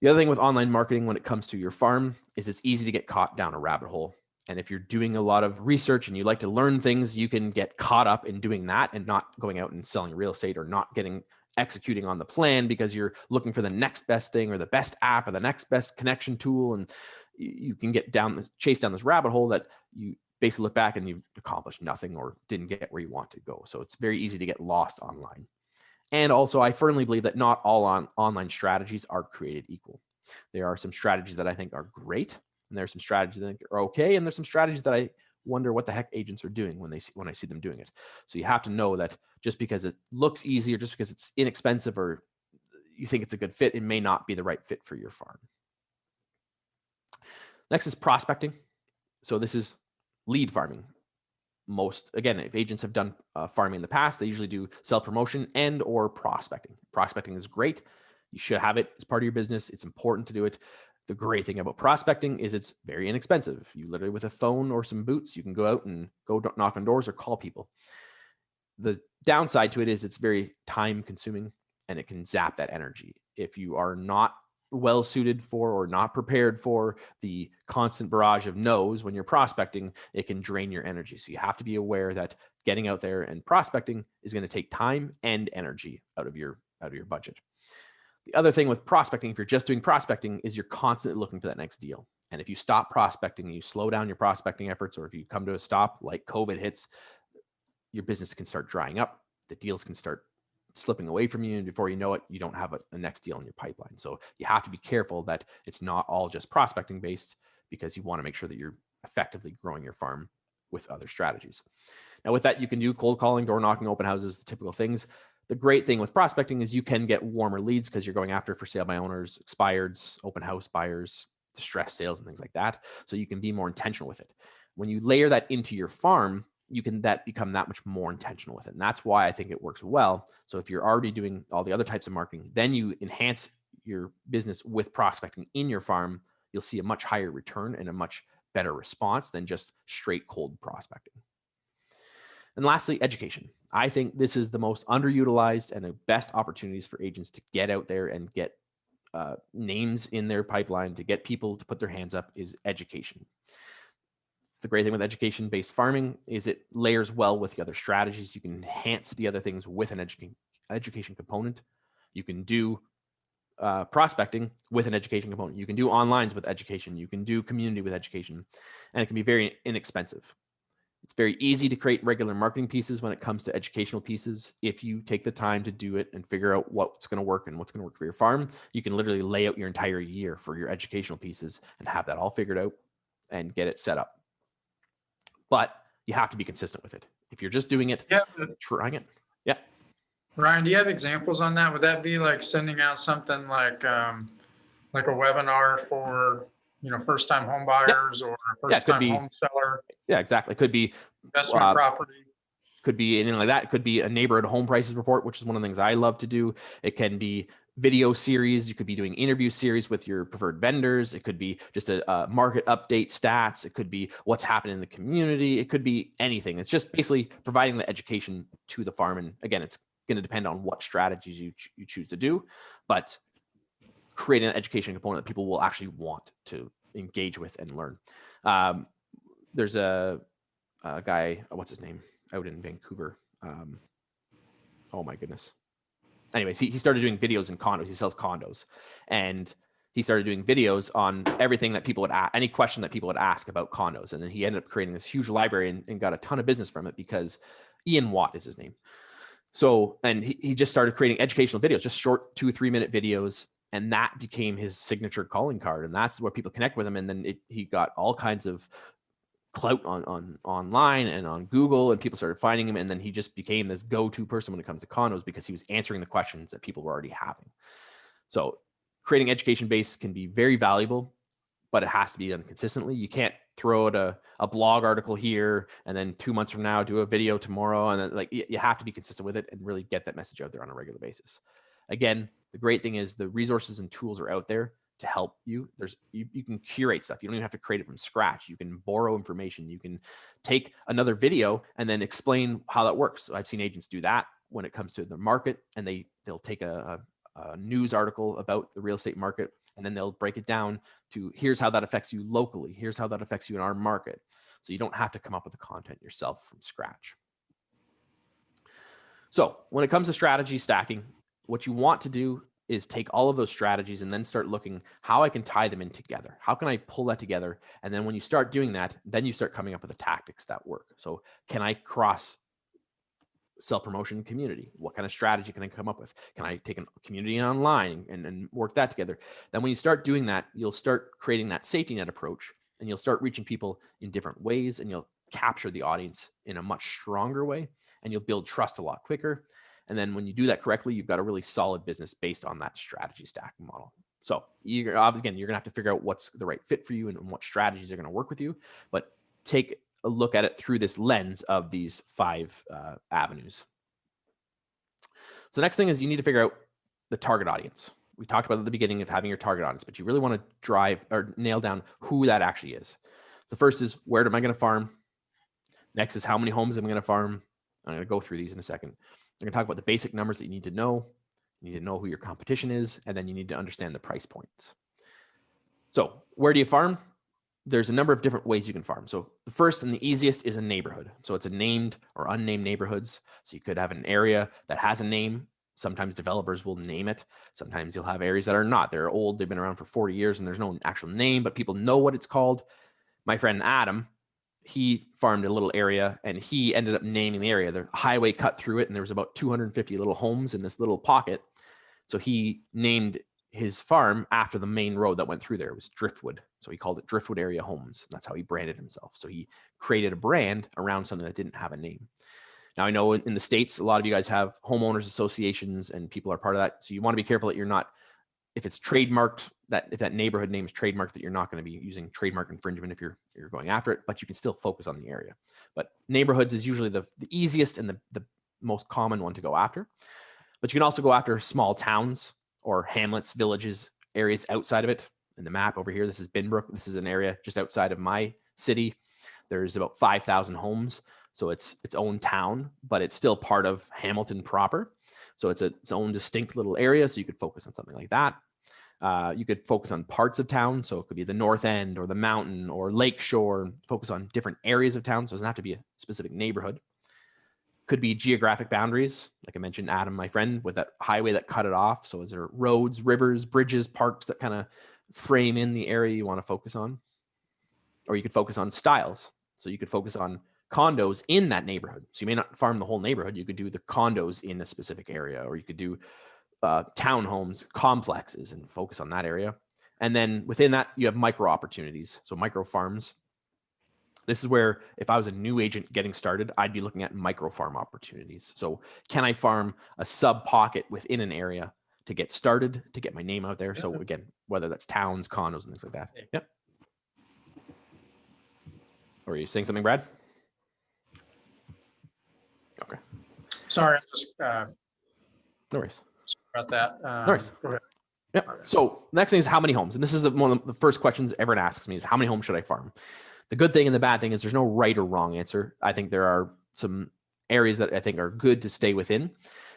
The other thing with online marketing when it comes to your farm is it's easy to get caught down a rabbit hole. And if you're doing a lot of research and you like to learn things, you can get caught up in doing that and not going out and selling real estate or not getting executing on the plan because you're looking for the next best thing or the best app or the next best connection tool. And you can get chase down this rabbit hole that you basically look back and you've accomplished nothing or didn't get where you want to go. So it's very easy to get lost online. And also, I firmly believe that not all online strategies are created equal. There are some strategies that I think are great, and there's some strategies that I think are okay, and there's some strategies that I wonder what the heck agents are doing when I see them doing it. So you have to know that just because it looks easy or just because it's inexpensive or you think it's a good fit, it may not be the right fit for your farm. Next is prospecting. So this is lead farming. Again, if agents have done farming in the past, they usually do self-promotion and or prospecting. Prospecting is great. You should have it as part of your business. It's important to do it. The great thing about prospecting is it's very inexpensive. You literally, with a phone or some boots, you can go out and go knock on doors or call people. The downside to it is it's very time consuming and it can zap that energy. If you are not well suited for or not prepared for the constant barrage of no's when you're prospecting, it can drain your energy. So you have to be aware that getting out there and prospecting is going to take time and energy out of your budget. The other thing with prospecting, if you're just doing prospecting, is you're constantly looking for that next deal. And if you stop prospecting, you slow down your prospecting efforts, or if you come to a stop like COVID hits, your business can start drying up. The deals can start slipping away from you, and before you know it, you don't have a next deal in your pipeline. So you have to be careful that it's not all just prospecting based, because you want to make sure that you're effectively growing your farm with other strategies. Now with that, you can do cold calling, door knocking, open houses, the typical things. The great thing with prospecting is you can get warmer leads because you're going after for sale by owners, expireds, open house buyers, distressed sales, and things like that. So you can be more intentional with it. When you layer that into your farm, you can become that much more intentional with it. And that's why I think it works well. So if you're already doing all the other types of marketing, then you enhance your business with prospecting in your farm, you'll see a much higher return and a much better response than just straight cold prospecting. And lastly, education. I think this is the most underutilized and the best opportunities for agents to get out there and get names in their pipeline, to get people to put their hands up, is education. The great thing with education-based farming is it layers well with the other strategies. You can enhance the other things with an education component. You can do prospecting with an education component. You can do onlines with education. You can do community with education, and it can be very inexpensive. It's very easy to create regular marketing pieces when it comes to educational pieces. If you take the time to do it and figure out what's going to work and what's going to work for your farm, you can literally lay out your entire year for your educational pieces and have that all figured out and get it set up. But you have to be consistent with it. If you're just doing it, trying it. Yeah. Ryan, do you have examples on that? Would that be like sending out something like a webinar for, first-time home buyers or first-time home seller? Yeah, exactly. It could be investment property. Could be anything like that. It could be a neighborhood home prices report, which is one of the things I love to do. It can be video series. You could be doing interview series with your preferred vendors. It could be just a market update stats. It could be what's happening in the community. It could be anything. It's just basically providing the education to the farm. And again, it's going to depend on what strategies you choose to do, but creating an education component that people will actually want to engage with and learn. There's a guy, what's his name, out in Vancouver. Oh my goodness. Anyways, he started doing videos in condos. He sells condos, and he started doing videos on everything that people would ask, any question that people would ask about condos. And then he ended up creating this huge library and got a ton of business from it because Ian Watt is his name. So, and he just started creating educational videos, just short 2-3 minute videos. And that became his signature calling card. And that's where people connect with him. And then he got all kinds of clout on online and on Google, and people started finding him. And then he just became this go-to person when it comes to condos because he was answering the questions that people were already having. So creating education base can be very valuable, but it has to be done consistently. You can't throw out a blog article here and then 2 months from now do a video tomorrow. And then you have to be consistent with it and really get that message out there on a regular basis. Again, the great thing is the resources and tools are out there to help you. You can curate stuff. You don't even have to create it from scratch. You can borrow information. You can take another video and then explain how that works. So I've seen agents do that when it comes to the market, and they'll take a news article about the real estate market, and then they'll break it down to here's how that affects you locally. Here's how that affects you in our market. So you don't have to come up with the content yourself from scratch. So when it comes to strategy stacking, what you want to do is take all of those strategies and then start looking how I can tie them in together. How can I pull that together? And then when you start doing that, then you start coming up with the tactics that work. So can I cross self-promotion community? What kind of strategy can I come up with? Can I take a community online and work that together? Then when you start doing that, you'll start creating that safety net approach, and you'll start reaching people in different ways, and you'll capture the audience in a much stronger way, and you'll build trust a lot quicker. And then when you do that correctly, you've got a really solid business based on that strategy stacking model. So you're going to have to figure out what's the right fit for you and what strategies are going to work with you, but take a look at it through this lens of these 5 avenues. So the next thing is you need to figure out the target audience. We talked about at the beginning of having your target audience, but you really want to drive or nail down who that actually is. The first is, where am I going to farm? Next is, how many homes am I going to farm? I'm going to go through these in a second. We're going to talk about the basic numbers that you need to know. You need to know who your competition is, and then you need to understand the price points. So where do you farm? There's a number of different ways you can farm. So the first and the easiest is a neighborhood. So it's a named or unnamed neighborhoods. So you could have an area that has a name. Sometimes developers will name it. Sometimes you'll have areas that are not. They're old. They've been around for 40 years and there's no actual name, but people know what it's called. My friend Adam, he farmed a little area and he ended up naming the area. The highway cut through it and there was about 250 little homes in this little pocket. So he named his farm after the main road that went through there. It was Driftwood. So he called it Driftwood Area Homes. That's how he branded himself. So he created a brand around something that didn't have a name. Now, I know in the States, a lot of you guys have homeowners associations and people are part of that. So you want to be careful that you're not, if it's trademarked, that if that neighborhood name is trademarked, that you're not going to be using trademark infringement if you're going after it, but you can still focus on the area. But neighborhoods is usually the easiest and the most common one to go after. But you can also go after small towns or hamlets, villages, areas outside of it. In the map over here, this is Binbrook. This is an area just outside of my city. There's about 5,000 homes. So it's its own town, but it's still part of Hamilton proper. So it's its own distinct little area. So you could focus on something like that. You could focus on parts of town. So it could be the north end or the mountain or lakeshore, focus on different areas of town. So it doesn't have to be a specific neighborhood. Could be geographic boundaries. Like I mentioned, Adam, my friend, with that highway that cut it off. So is there roads, rivers, bridges, parks that kind of frame in the area you want to focus on? Or you could focus on styles. So you could focus on condos in that neighborhood. So you may not farm the whole neighborhood. You could do the condos in a specific area, or you could do townhomes, complexes, and focus on that area. And then within that, you have micro opportunities. So micro farms. This is where, if I was a new agent getting started, I'd be looking at micro farm opportunities. So can I farm a sub pocket within an area to get started, to get my name out there? So again, whether that's towns, condos, and things like that. Yep. Or are you saying something, Brad? Okay. Sorry, just no worries. about that. No worries. Go ahead. Yeah. So next thing is, how many homes? And this is one of the first questions everyone asks me is, how many homes should I farm? The good thing and the bad thing is there's no right or wrong answer. I think there are some areas that I think are good to stay within,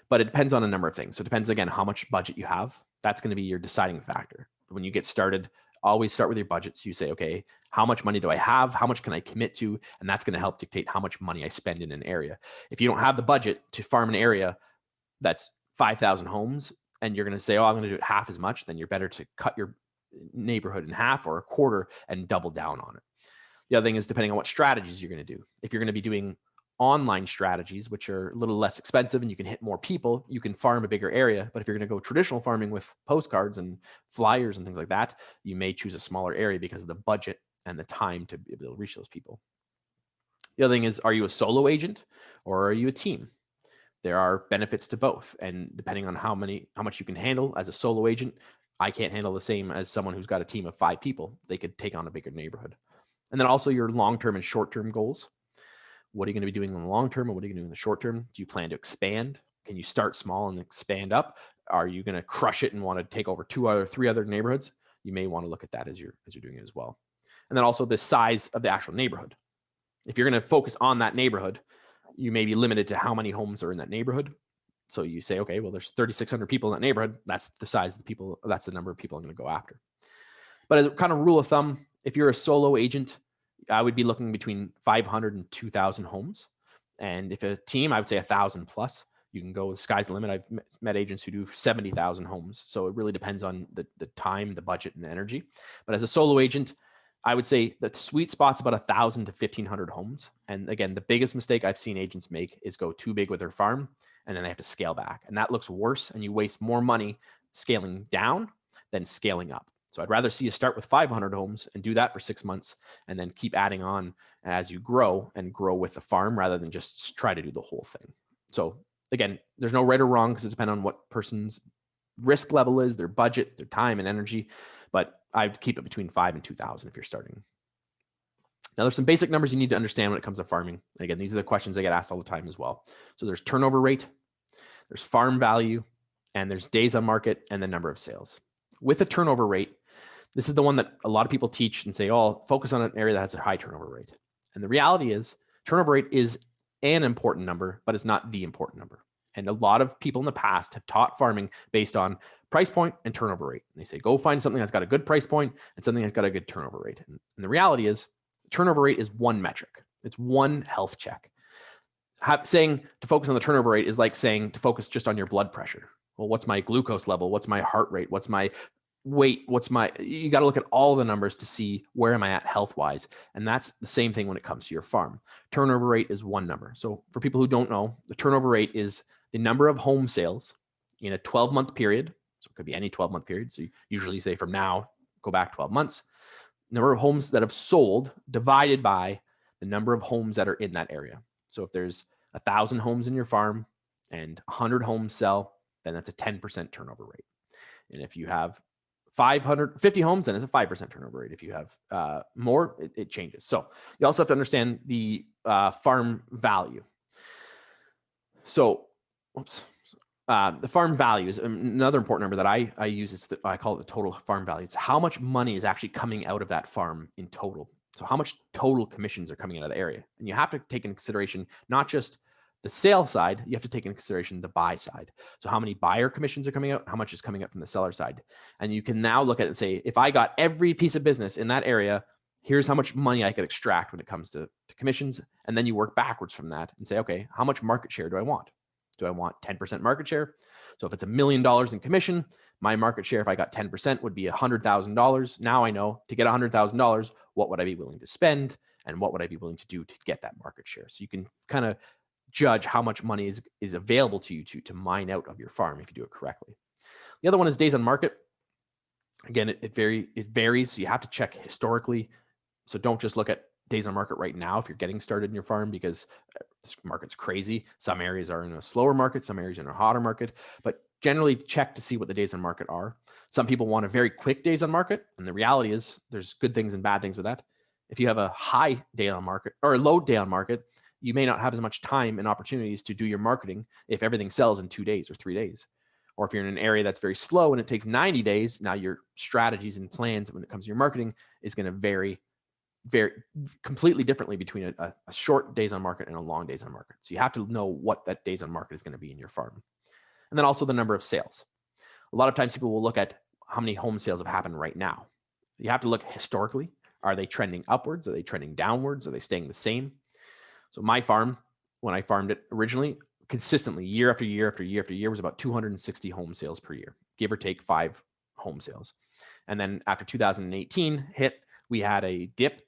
but it depends on a number of things. So it depends, again, how much budget you have. That's going to be your deciding factor. When you get started, always start with your budget. So you say, okay, how much money do I have? How much can I commit to? And that's going to help dictate how much money I spend in an area. If you don't have the budget to farm an area that's 5,000 homes and you're going to say, oh, I'm going to do it half as much, then you're better to cut your neighborhood in half or a quarter and double down on it. The other thing is, depending on what strategies you're going to do. If you're going to be doing online strategies, which are a little less expensive and you can hit more people, you can farm a bigger area. But if you're going to go traditional farming with postcards and flyers and things like that, you may choose a smaller area because of the budget and the time to be able to reach those people. The other thing is, are you a solo agent or are you a team? There are benefits to both. And depending on how much you can handle as a solo agent, I can't handle the same as someone who's got a team of 5 people. They could take on a bigger neighborhood. And then also your long-term and short-term goals. What are you going to be doing in the long term and what are you going to do in the short term? Do you plan to expand? Can you start small and expand up? Are you going to crush it and want to take over 3 other neighborhoods? You may want to look at that as you're doing it as well. And then also the size of the actual neighborhood. If you're going to focus on that neighborhood, you may be limited to how many homes are in that neighborhood. So you say, okay, well, there's 3,600 people in that neighborhood. That's the size of the people. That's the number of people I'm going to go after. But as a kind of rule of thumb, if you're a solo agent, I would be looking between 500 and 2,000 homes. And if a team, I would say 1,000 plus. You can go, the sky's the limit. I've met agents who do 70,000 homes. So it really depends on the time, the budget, and the energy. But as a solo agent, I would say the sweet spot's about 1,000 to 1,500 homes. And again, the biggest mistake I've seen agents make is go too big with their farm, and then they have to scale back. And that looks worse, and you waste more money scaling down than scaling up. So I'd rather see you start with 500 homes and do that for 6 months, and then keep adding on as you grow, and grow with the farm rather than just try to do the whole thing. So again, there's no right or wrong, because it depends on what person's risk level is, their budget, their time and energy. But I'd keep it between 5 and 2,000 if you're starting. Now, there's some basic numbers you need to understand when it comes to farming. And again, these are the questions I get asked all the time as well. So there's turnover rate, there's farm value, and there's days on market, and the number of sales. With a turnover rate, this is the one that a lot of people teach and say, oh, focus on an area that has a high turnover rate. And the reality is, turnover rate is an important number, but it's not the important number. And a lot of people in the past have taught farming based on price point and turnover rate. And they say, go find something that's got a good price point and something that's got a good turnover rate. And the reality is, turnover rate is one metric. It's one health check. Saying to focus on the turnover rate is like saying to focus just on your blood pressure. Well, what's my glucose level? What's my heart rate? What's my weight? You got to look at all the numbers to see where am I at health-wise. And that's the same thing when it comes to your farm. Turnover rate is one number. So for people who don't know, the turnover rate is the number of home sales in a 12-month period. So it could be any 12-month period. So you usually say from now, go back 12 months. Number of homes that have sold divided by the number of homes that are in that area. So if there's 1,000 homes in your farm and 100 homes sell, then that's a 10% turnover rate. And if you have 550 homes, then it's a 5% turnover rate. If you have more, it changes. So you also have to understand the farm value. So, the farm value is another important number that I use. I call it the total farm value. It's how much money is actually coming out of that farm in total. So how much total commissions are coming out of the area. And you have to take into consideration not just the sale side, you have to take into consideration the buy side. So how many buyer commissions are coming out, how much is coming out from the seller side. And you can now look at it and say, if I got every piece of business in that area, here's how much money I could extract when it comes to commissions. And then you work backwards from that and say, okay, how much market share do I want? Do I want 10% market share? So if it's $1 million in commission, my market share, if I got 10%, would be $100,000. Now I know to get $100,000, what would I be willing to spend? And what would I be willing to do to get that market share? So you can kind of judge how much money is available to you to mine out of your farm if you do it correctly. The other one is days on market. Again, it varies. So you have to check historically. So don't just look at days on market right now if you're getting started in your farm, because this market's crazy. Some areas are in a slower market, some areas are in a hotter market, but generally check to see what the days on market are. Some people want a very quick days on market, and the reality is there's good things and bad things with that. If you have a high day on market or a low day on market, you may not have as much time and opportunities to do your marketing if everything sells in 2 days or 3 days. Or if you're in an area that's very slow and it takes 90 days, now your strategies and plans when it comes to your marketing is going to vary very completely differently between a short days on market and a long days on market. So you have to know what that days on market is going to be in your farm. And then also the number of sales. A lot of times people will look at how many home sales have happened right now. You have to look historically. Are they trending upwards? Are they trending downwards? Are they staying the same? So my farm, when I farmed it originally, consistently year after year after year after year was about 260 home sales per year, give or take 5 home sales. And then after 2018 hit, we had a dip,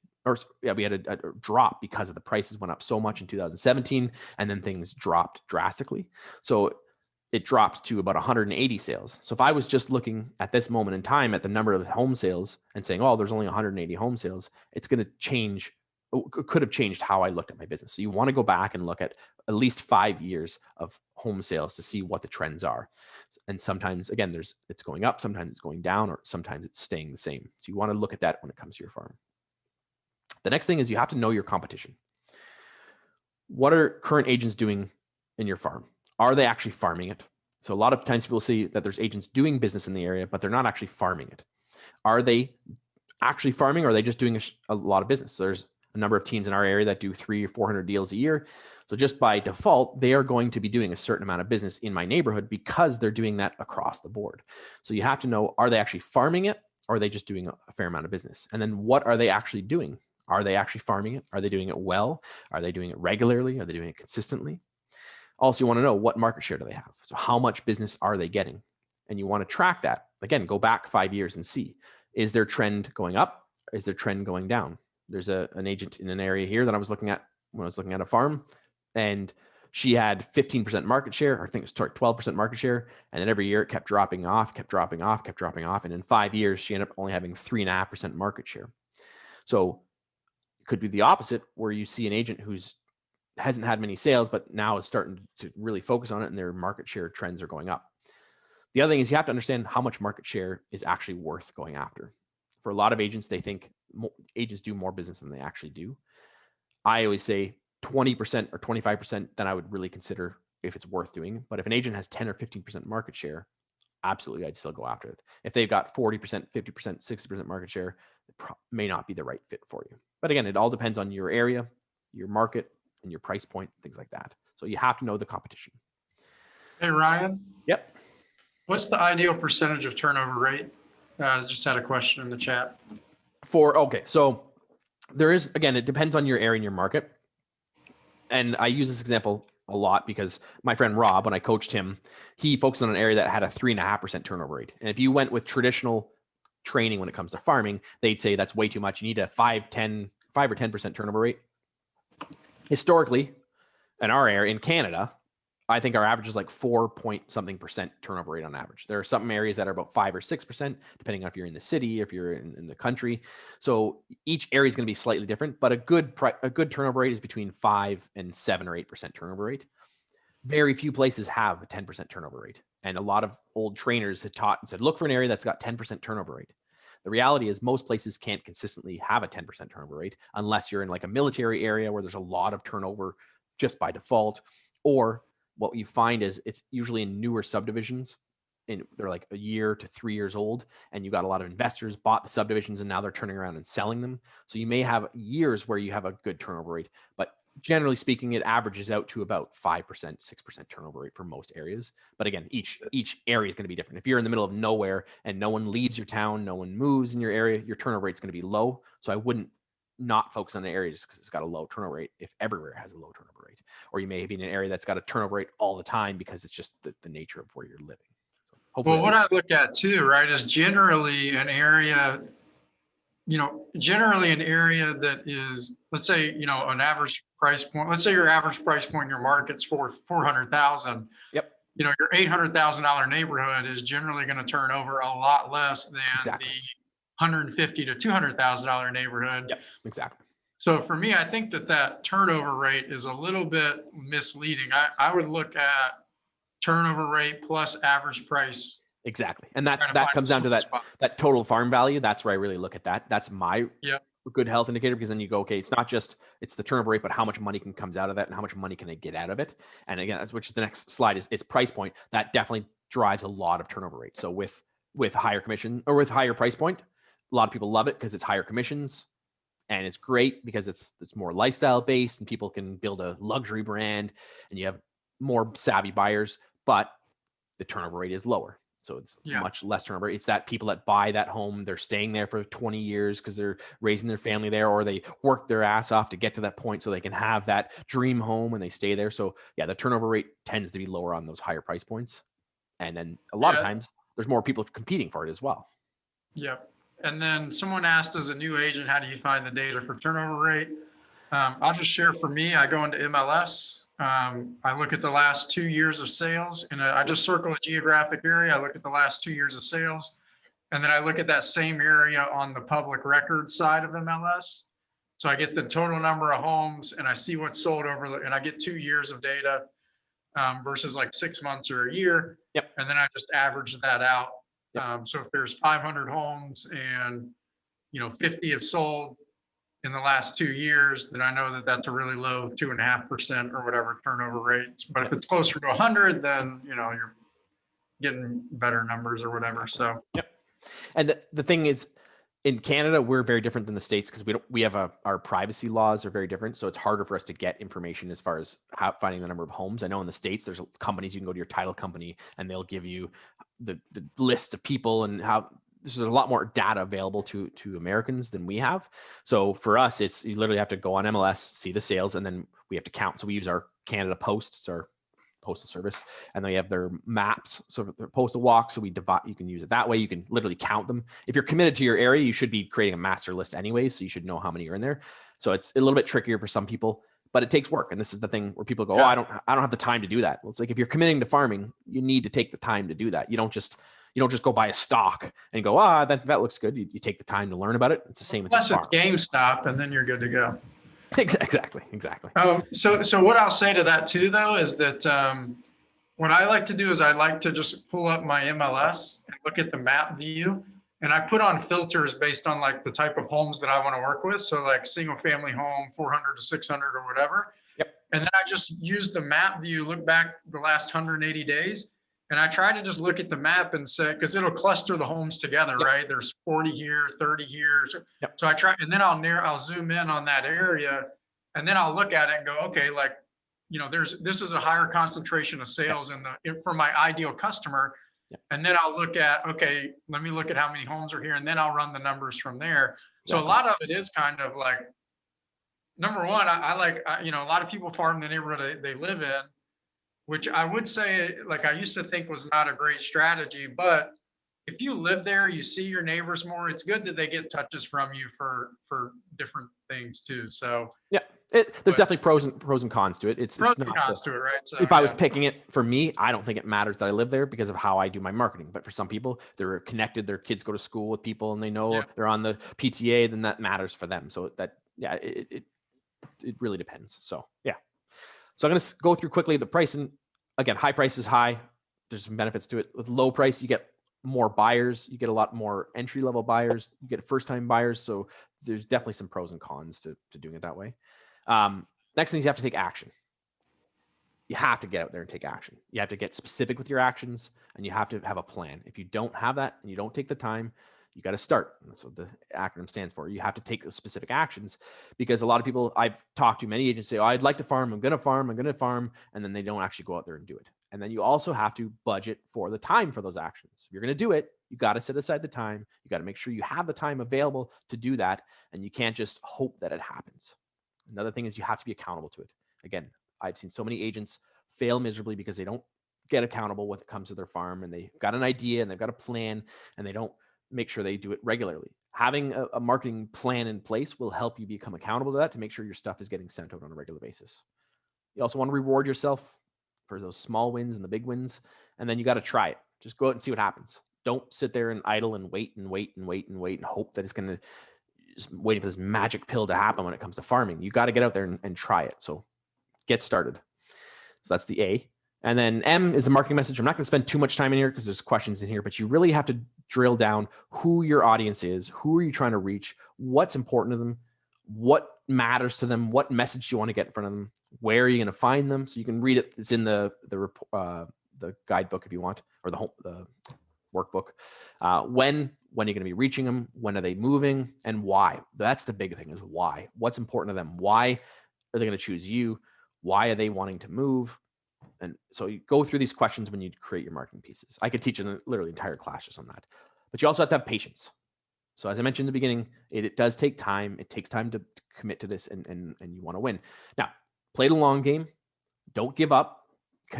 we had a drop because of the prices went up so much in 2017, and then things dropped drastically. So it dropped to about 180 sales. So if I was just looking at this moment in time at the number of home sales and saying, oh, there's only 180 home sales, it's going to change. Could have changed how I looked at my business. So you want to go back and look at least 5 years of home sales to see what the trends are. And sometimes, again, it's going up, sometimes it's going down, or sometimes it's staying the same. So you want to look at that when it comes to your farm. The next thing is you have to know your competition. What are current agents doing in your farm? Are they actually farming it? So a lot of times people see that there's agents doing business in the area, but they're not actually farming it. Are they actually farming, or are they just doing a lot of business? So there's a number of teams in our area that do 300 or 400 deals a year. So just by default, they are going to be doing a certain amount of business in my neighborhood because they're doing that across the board. So you have to know, are they actually farming it, or are they just doing a fair amount of business? And then what are they actually doing? Are they actually farming it? Are they doing it well? Are they doing it regularly? Are they doing it consistently? Also, you want to know what market share do they have? So how much business are they getting? And you want to track that. Again, go back 5 years and see, is their trend going up? Is their trend going down? There's an agent in an area here that I was looking at when I was looking at a farm, and she had 15% market share, or I think it was 12% market share. And then every year it kept dropping off, kept dropping off, kept dropping off. And in 5 years, she ended up only having 3.5% market share. So it could be the opposite, where you see an agent who's hasn't had many sales, but now is starting to really focus on it, and their market share trends are going up. The other thing is you have to understand how much market share is actually worth going after. For a lot of agents, they think agents do more business than they actually do. I always say 20% or 25%, then I would really consider if it's worth doing. But if an agent has 10 or 15% market share, absolutely, I'd still go after it. If they've got 40%, 50%, 60% market share, it may not be the right fit for you. But again, it all depends on your area, your market, and your price point, things like that. So you have to know the competition. Hey, Ryan. Yep. What's the ideal percentage of turnover rate? I just had a question in the chat. So there is, again, it depends on your area and your market. And I use this example a lot because my friend Rob, when I coached him, he focused on an area that had a 3.5% turnover rate. And if you went with traditional training when it comes to farming, they'd say that's way too much. You need a 5 or 10% turnover rate. Historically, in our area, in Canada, I think our average is like 4-point-something% turnover rate on average. There are some areas that are about 5 or 6%, depending on if you're in the city, if you're in the country. So each area is going to be slightly different, but a good turnover rate is between 5 and 7 or 8% turnover rate. Very few places have a 10% turnover rate. And a lot of old trainers had taught and said, look for an area that's got 10% turnover rate. The reality is most places can't consistently have a 10% turnover rate unless you're in like a military area where there's a lot of turnover just by default. Or what you find is it's usually in newer subdivisions, and they're like a year to 3 years old, and you got a lot of investors bought the subdivisions and now they're turning around and selling them. So you may have years where you have a good turnover rate, but generally speaking, it averages out to about 5%, 6% turnover rate for most areas. But again, each area is going to be different. If you're in the middle of nowhere and no one leaves your town, no one moves in your area, your turnover rate is going to be low. So I wouldn't not focus on an area just because it's got a low turnover rate if everywhere has a low turnover rate. Or you may be in an area that's got a turnover rate all the time because it's just the nature of where you're living. So hopefully well, what I look at too, right, is generally an area that is, let's say, an average price point. Let's say your average price point in your market's for 400,000. Yep. Your $800,000 neighborhood is generally going to turn over a lot less than Exactly. the $150,000 to $200,000 neighborhood. Yep. Exactly. So for me, I think that turnover rate is a little bit misleading. I would look at turnover rate plus average price. Exactly. And that comes down to that total farm value. That's where I really look at that. That's my good health indicator, because then you go, okay, it's not just, it's the turnover rate, but how much money comes out of that and how much money can I get out of it? And again, which is the next slide is price point. That definitely drives a lot of turnover rate. So with higher commission or with higher price point, a lot of people love it because it's higher commissions. And it's great because it's more lifestyle based and people can build a luxury brand and you have more savvy buyers, but the turnover rate is lower. So it's much less turnover. It's that people that buy that home, they're staying there for 20 years because they're raising their family there, or they work their ass off to get to that point so they can have that dream home and they stay there. So yeah, the turnover rate tends to be lower on those higher price points. And then a lot of times there's more people competing for it as well. Yep. And then someone asked, as a new agent, how do you find the data for turnover rate? I'll just share for me. I go into MLS. I look at the last 2 years of sales, and I just circle a geographic area. I look at the last 2 years of sales, and then I look at that same area on the public record side of MLS. So I get the total number of homes, and I see what's sold over, and I get 2 years of data versus like 6 months or a year. Yep. And then I just average that out. So if there's 500 homes and 50 have sold in the last 2 years, then I know that that's a really low 2.5% or whatever turnover rate. But if it's closer to 100, then you're getting better numbers or whatever. So And the thing is, in Canada, we're very different than the States because we have our privacy laws are very different. So it's harder for us to get information as far as finding the number of homes. I know in the States, there's companies, you can go to your title company and they'll give you the list of people and how there's a lot more data available to Americans than we have. So for us, you literally have to go on MLS, see the sales, and then we have to count. So we use our Canada Post, it's our postal service, and they have their maps, so their postal walk. So we divide. You can use it that way. You can literally count them. If you're committed to your area, you should be creating a master list anyway, so you should know how many are in there. So it's a little bit trickier for some people, but it takes work. And this is the thing where people go, "Oh, I don't have the time to do that." Well, it's like if you're committing to farming, you need to take the time to do that. You don't just go buy a stock and go, that looks good. You take the time to learn about it. It's the same with your farm. Plus, it's GameStop, and then you're good to go. Exactly. So what I'll say to that too, though, is that what I like to do is I like to just pull up my MLS and look at the map view, and I put on filters based on like the type of homes that I want to work with. So like single family home, 400 to 600 or whatever. Yep. And then I just use the map view, look back the last 180 days. And I try to just look at the map and say, because it'll cluster the homes together, right? There's 40 here, 30 here. So I try, and then I'll zoom in on that area, and then I'll look at it and go, okay, like, this is a higher concentration of sales for my ideal customer. And then I'll look at, okay, let me look at how many homes are here, and then I'll run the numbers from there. So a lot of it is kind of like, number one, I like, a lot of people farm the neighborhood they live in, which I would say, like I used to think was not a great strategy, but if you live there, you see your neighbors more, it's good that they get touches from you for different things too. So there's definitely pros and cons to it. It's pros not and cons to it, right? So, if I was picking it for me, I don't think it matters that I live there because of how I do my marketing. But for some people, they're connected, their kids go to school with people and they know they're on the PTA, then that matters for them. So it really depends. So So I'm going to go through quickly the pricing. Again, high price is high. There's some benefits to it. With low price, you get more buyers. You get a lot more entry-level buyers. You get first-time buyers. So there's definitely some pros and cons to doing it that way. Next thing is you have to take action. You have to get out there and take action. You have to get specific with your actions, and you have to have a plan. If you don't have that and you don't take the time, you got to start. That's what the acronym stands for. You have to take those specific actions, because a lot of people I've talked to, many agents say, I'd like to farm. I'm going to farm. And then they don't actually go out there and do it. And then you also have to budget for the time for those actions. If you're going to do it, you got to set aside the time. You got to make sure you have the time available to do that. And you can't just hope that it happens. Another thing is you have to be accountable to it. Again, I've seen so many agents fail miserably because they don't get accountable when it comes to their farm, and they've got an idea and they've got a plan and they don't make sure they do it regularly. Having a marketing plan in place will help you become accountable to that, to make sure your stuff is getting sent out on a regular basis. You also want to reward yourself for those small wins and the big wins. And then you got to try it. Just go out and see what happens. Don't sit there and idle and wait and hope that it's going to just waiting for this magic pill to happen when it comes to farming. You got to get out there and try it. So get started. So that's the A. And then M is the marketing message. I'm not going to spend too much time in here because there's questions in here, but you really have to drill down who your audience is. Who are you trying to reach? What's important to them? What matters to them? What message do you want to get in front of them? Where are you going to find them? So you can read it. It's in the guidebook if you want, or the workbook. When are you going to be reaching them? When are they moving? And why? That's the big thing, is why. What's important to them? Why are they going to choose you? Why are they wanting to move? And so you go through these questions when you create your marketing pieces. I could teach literally entire class just on that. But you also have to have patience. So as I mentioned in the beginning, it does take time. It takes time to commit to this, and you want to win. Now, play the long game. Don't give up.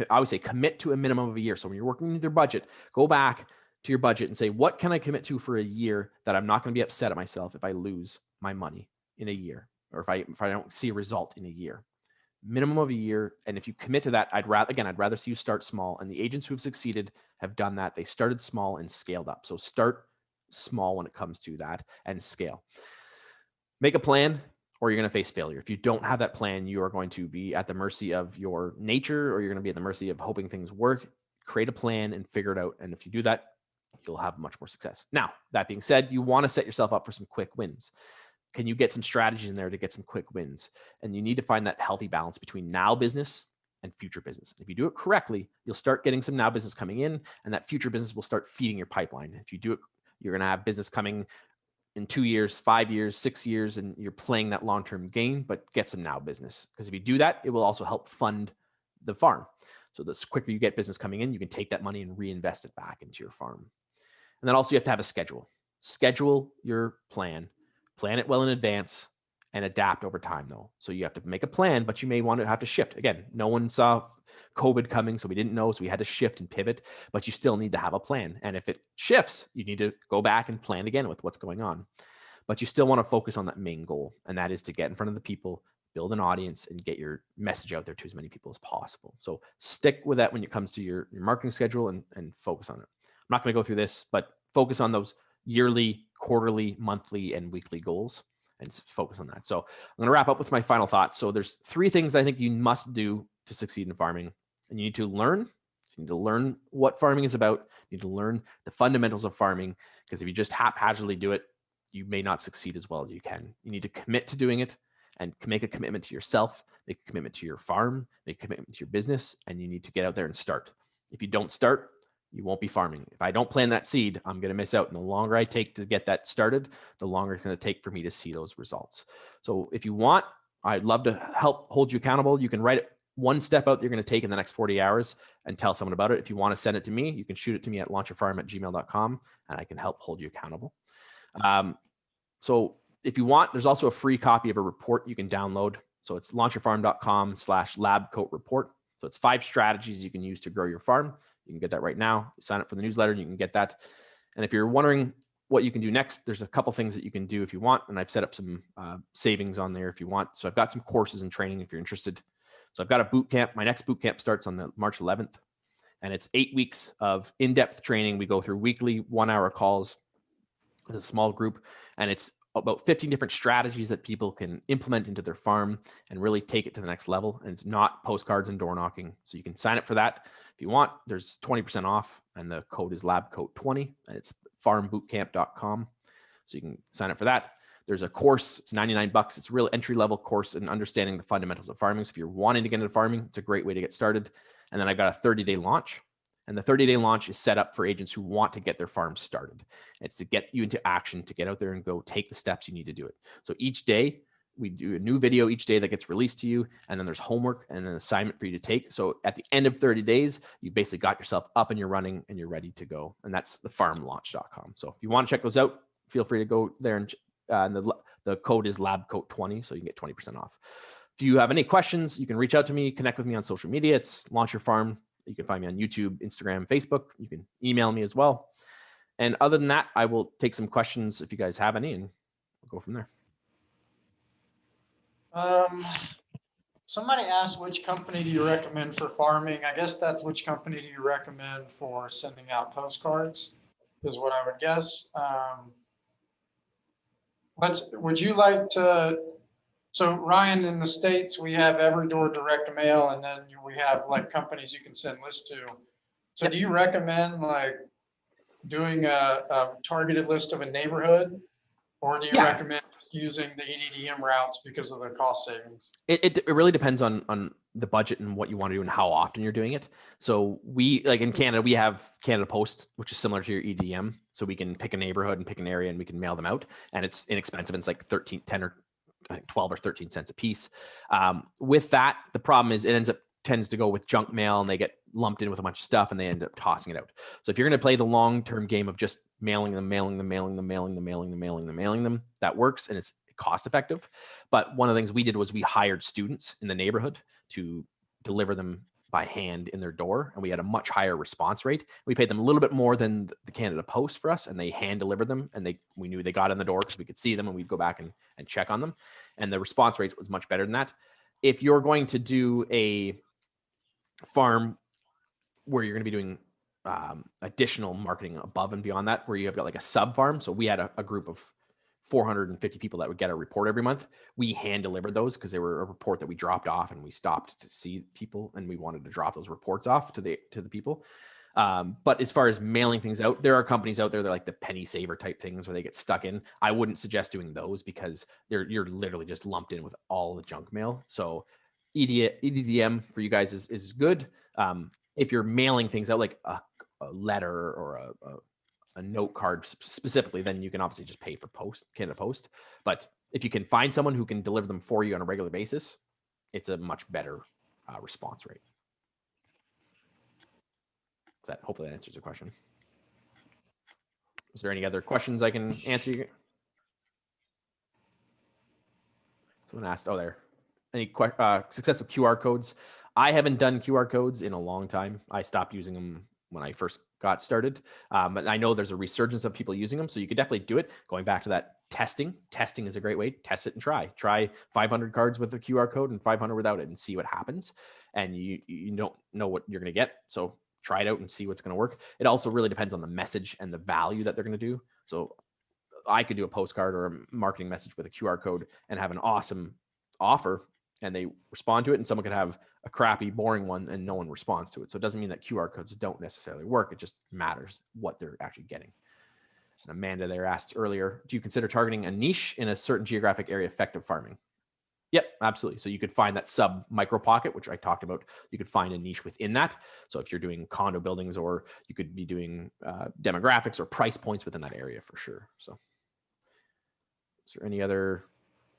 I would say commit to a minimum of a year. So when you're working with your budget, go back to your budget and say, what can I commit to for a year that I'm not going to be upset at myself if I lose my money in a year, or if I don't see a result in a year? Minimum of a year. And if you commit to that, I'd rather see you start small. And the agents who have succeeded have done that. They started small and scaled up. So start small when it comes to that, and scale. Make a plan, or you're going to face failure. If you don't have that plan, you are going to be at the mercy of your nature, or you're going to be at the mercy of hoping things work. Create a plan and figure it out. And if you do that, you'll have much more success. Now, that being said, you want to set yourself up for some quick wins. Can you get some strategies in there to get some quick wins? And you need to find that healthy balance between now business and future business. If you do it correctly, you'll start getting some now business coming in, and that future business will start feeding your pipeline. If you do it, you're going to have business coming in 2 years, 5 years, 6 years, and you're playing that long-term game, but get some now business. Because if you do that, it will also help fund the farm. So the quicker you get business coming in, you can take that money and reinvest it back into your farm. And then also you have to have a schedule. Schedule your plan it well in advance, and adapt over time though. So you have to make a plan, but you may want to have to shift. Again, no one saw COVID coming, so we didn't know. So we had to shift and pivot, but you still need to have a plan. And if it shifts, you need to go back and plan again with what's going on. But you still want to focus on that main goal. And that is to get in front of the people, build an audience, and get your message out there to as many people as possible. So stick with that when it comes to your marketing schedule and focus on it. I'm not going to go through this, but focus on those yearly, quarterly, monthly, and weekly goals and focus on that. So I'm going to wrap up with my final thoughts. So there's 3 things I think you must do to succeed in farming. And you need to learn. You need to learn what farming is about. You need to learn the fundamentals of farming, because if you just haphazardly do it, you may not succeed as well as you can. You need to commit to doing it and make a commitment to yourself, make a commitment to your farm, make a commitment to your business, and you need to get out there and start. If you don't start, you won't be farming. If I don't plant that seed, I'm going to miss out. And the longer I take to get that started, the longer it's going to take for me to see those results. So if you want, I'd love to help hold you accountable. You can write it 1 step out that you're going to take in the next 40 hours and tell someone about it. If you want to send it to me, you can shoot it to me at launchyourfarm@gmail.com, and I can help hold you accountable. So if you want, there's also a free copy of a report you can download. So it's launchyourfarm.com/LabCoatReport. So it's 5 strategies you can use to grow your farm. You can get that right now. Sign up for the newsletter and you can get that. And if you're wondering what you can do next, there's a couple things that you can do if you want. And I've set up some savings on there if you want. So I've got some courses and training if you're interested. So I've got a boot camp. My next boot camp starts on the March 11th. And it's 8 weeks of in-depth training. We go through weekly 1-hour calls as a small group. And it's about 15 different strategies that people can implement into their farm and really take it to the next level. And it's not postcards and door knocking. So you can sign up for that if you want. There's 20% off, and the code is LabCoat20, and it's farmbootcamp.com. So you can sign up for that. There's a course, it's $99. It's a real entry-level course in understanding the fundamentals of farming. So if you're wanting to get into farming, it's a great way to get started. And then I've got a 30-day launch. And the 30-day launch is set up for agents who want to get their farm started. It's to get you into action, to get out there and go take the steps you need to do it. So each day, we do a new video each day that gets released to you. And then there's homework and an assignment for you to take. So at the end of 30 days, you basically got yourself up and you're running and you're ready to go. And that's thefarmlaunch.com. So if you want to check those out, feel free to go there. And the code is LabCoat20, so you can get 20% off. If you have any questions, you can reach out to me, connect with me on social media. It's Launch Your Farm. You can find me on YouTube, Instagram, Facebook. You can email me as well. And other than that, I will take some questions if you guys have any, and we'll go from there. Somebody asked, which company do you recommend for farming? I guess that's which company do you recommend for sending out postcards is what I would guess. Would you like to, so Ryan, in the States, we have every door direct mail, and then we have like companies you can send lists to. So do you recommend like doing a targeted list of a neighborhood, or do you recommend just using the EDDM routes because of the cost savings? It really depends on the budget and what you want to do and how often you're doing it. So we, like in Canada, we have Canada Post, which is similar to your EDM. So we can pick a neighborhood and pick an area and we can mail them out, and it's inexpensive. It's like 10 or 12 or 13 cents a piece. With that, the problem is it tends to go with junk mail, and they get lumped in with a bunch of stuff and they end up tossing it out. So if you're going to play the long-term game of just mailing them, that works and it's cost effective. But one of the things we did was we hired students in the neighborhood to deliver them by hand in their door, and we had a much higher response rate. We paid them a little bit more than the Canada Post for us, and they hand delivered them, and we knew they got in the door because we could see them, and we'd go back and check on them, and the response rate was much better than that. If you're going to do a farm where you're going to be doing additional marketing above and beyond that, where you have got like a sub farm, so we had a group of 450 people that would get a report every month. We hand delivered those because they were a report that we dropped off, and we stopped to see people, and we wanted to drop those reports off to the people. But as far as mailing things out, there are companies out there that like the penny saver type things where they get stuck in. I wouldn't suggest doing those because you're literally just lumped in with all the junk mail. So EDDM for you guys is good. If you're mailing things out like a letter or a note card specifically, then you can obviously just pay for Canada Post. But if you can find someone who can deliver them for you on a regular basis, it's a much better response rate. Hopefully that answers your question. Is there any other questions I can answer you? Someone asked, oh, there. Any success with QR codes? I haven't done QR codes in a long time. I stopped using them when I first got started. But I know there's a resurgence of people using them. So you could definitely do it. Going back to that testing is a great way. Test it and try 500 cards with a QR code and 500 without it and see what happens. And you don't know what you're going to get. So try it out and see what's going to work. It also really depends on the message and the value that they're going to do. So I could do a postcard or a marketing message with a QR code and have an awesome offer, and they respond to it, and someone could have a crappy, boring one and no one responds to it. So it doesn't mean that QR codes don't necessarily work. It just matters what they're actually getting. And Amanda there asked earlier, do you consider targeting a niche in a certain geographic area effective farming? Yep, absolutely. So you could find that sub micro pocket, which I talked about. You could find a niche within that. So if you're doing condo buildings, or you could be doing demographics or price points within that area for sure. So is there any other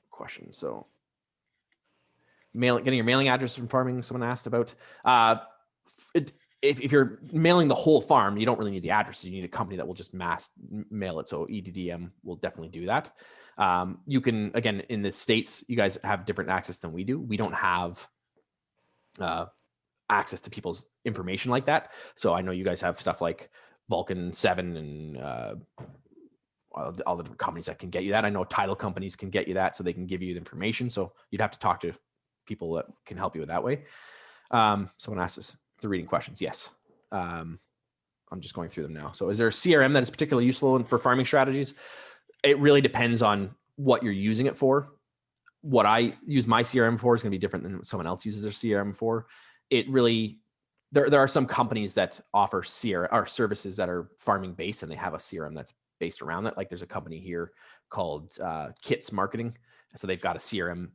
questions? So getting your mailing address from farming, someone asked about. If you're mailing the whole farm, you don't really need the addresses. You need a company that will just mass mail it. So EDDM will definitely do that. You can, again, in the States, you guys have different access than we do. We don't have access to people's information like that. So I know you guys have stuff like Vulcan 7 and all the different companies that can get you that. I know title companies can get you that, so they can give you the information. So you'd have to talk to people that can help you with that way. Someone asked us, the reading questions. Yes. I'm just going through them now. So is there a CRM that is particularly useful for farming strategies? It really depends on what you're using it for. What I use my CRM for is going to be different than what someone else uses their CRM for. It really, there are some companies that offer CRM or services that are farming based, and they have a CRM that's based around that. Like there's a company here called Kits Marketing. So they've got a CRM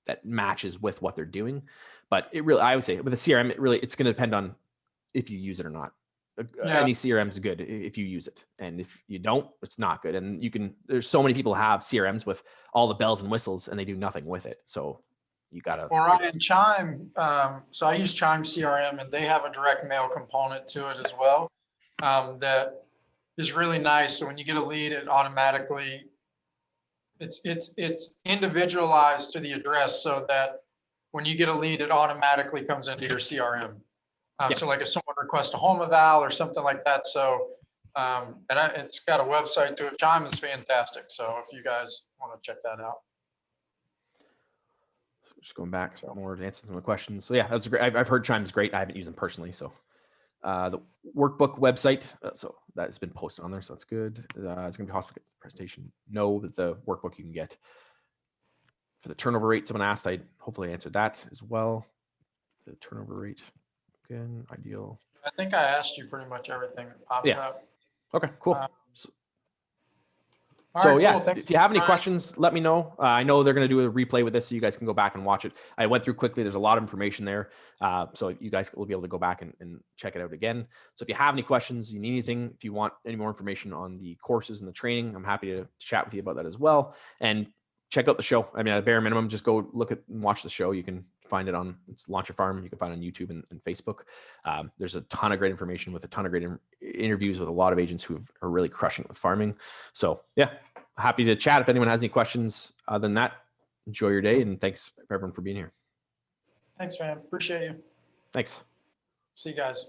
that matches with what they're doing. But it really, I would say with a CRM, it's going to depend on if you use it or not. Yeah. Any CRM is good if you use it. And if you don't, it's not good. And there's so many people have CRMs with all the bells and whistles and they do nothing with it. So you got to. Well, Ryan, Chime, so I use Chime CRM, and they have a direct mail component to it as well. That is really nice. So when you get a lead, it automatically, it's individualized to the address, so that when you get a lead, it automatically comes into your CRM. Yep. So like if someone requests a home eval or something like that. So, it's got a website to it. Chime is fantastic. So if you guys want to check that out. Just going back more to answer some of the questions. So yeah, that's great. I've heard Chime's great. I haven't used them personally. So the workbook website, so that's been posted on there. So that's good. It's going to be possible to get the presentation. No, that the workbook you can get. For the turnover rate, someone asked, I hopefully answered that as well. The turnover rate, again, ideal. I think I asked you pretty much everything that popped up. Okay, cool. Cool. If you have any questions, let me know. I know they're going to do a replay with this, so you guys can go back and watch it. I went through quickly. There's a lot of information there. So you guys will be able to go back and check it out again. So if you have any questions, you need anything, if you want any more information on the courses and the training, I'm happy to chat with you about that as well. And check out the show. I mean, at a bare minimum, just go look at and watch the show. You can find it on Launch Your Farm. You can find it on YouTube and Facebook. There's a ton of great information with a ton of great interviews with a lot of agents who are really crushing it with farming. So yeah, happy to chat. If anyone has any questions other than that, enjoy your day. And thanks everyone for being here. Thanks, man. Appreciate you. Thanks. See you guys.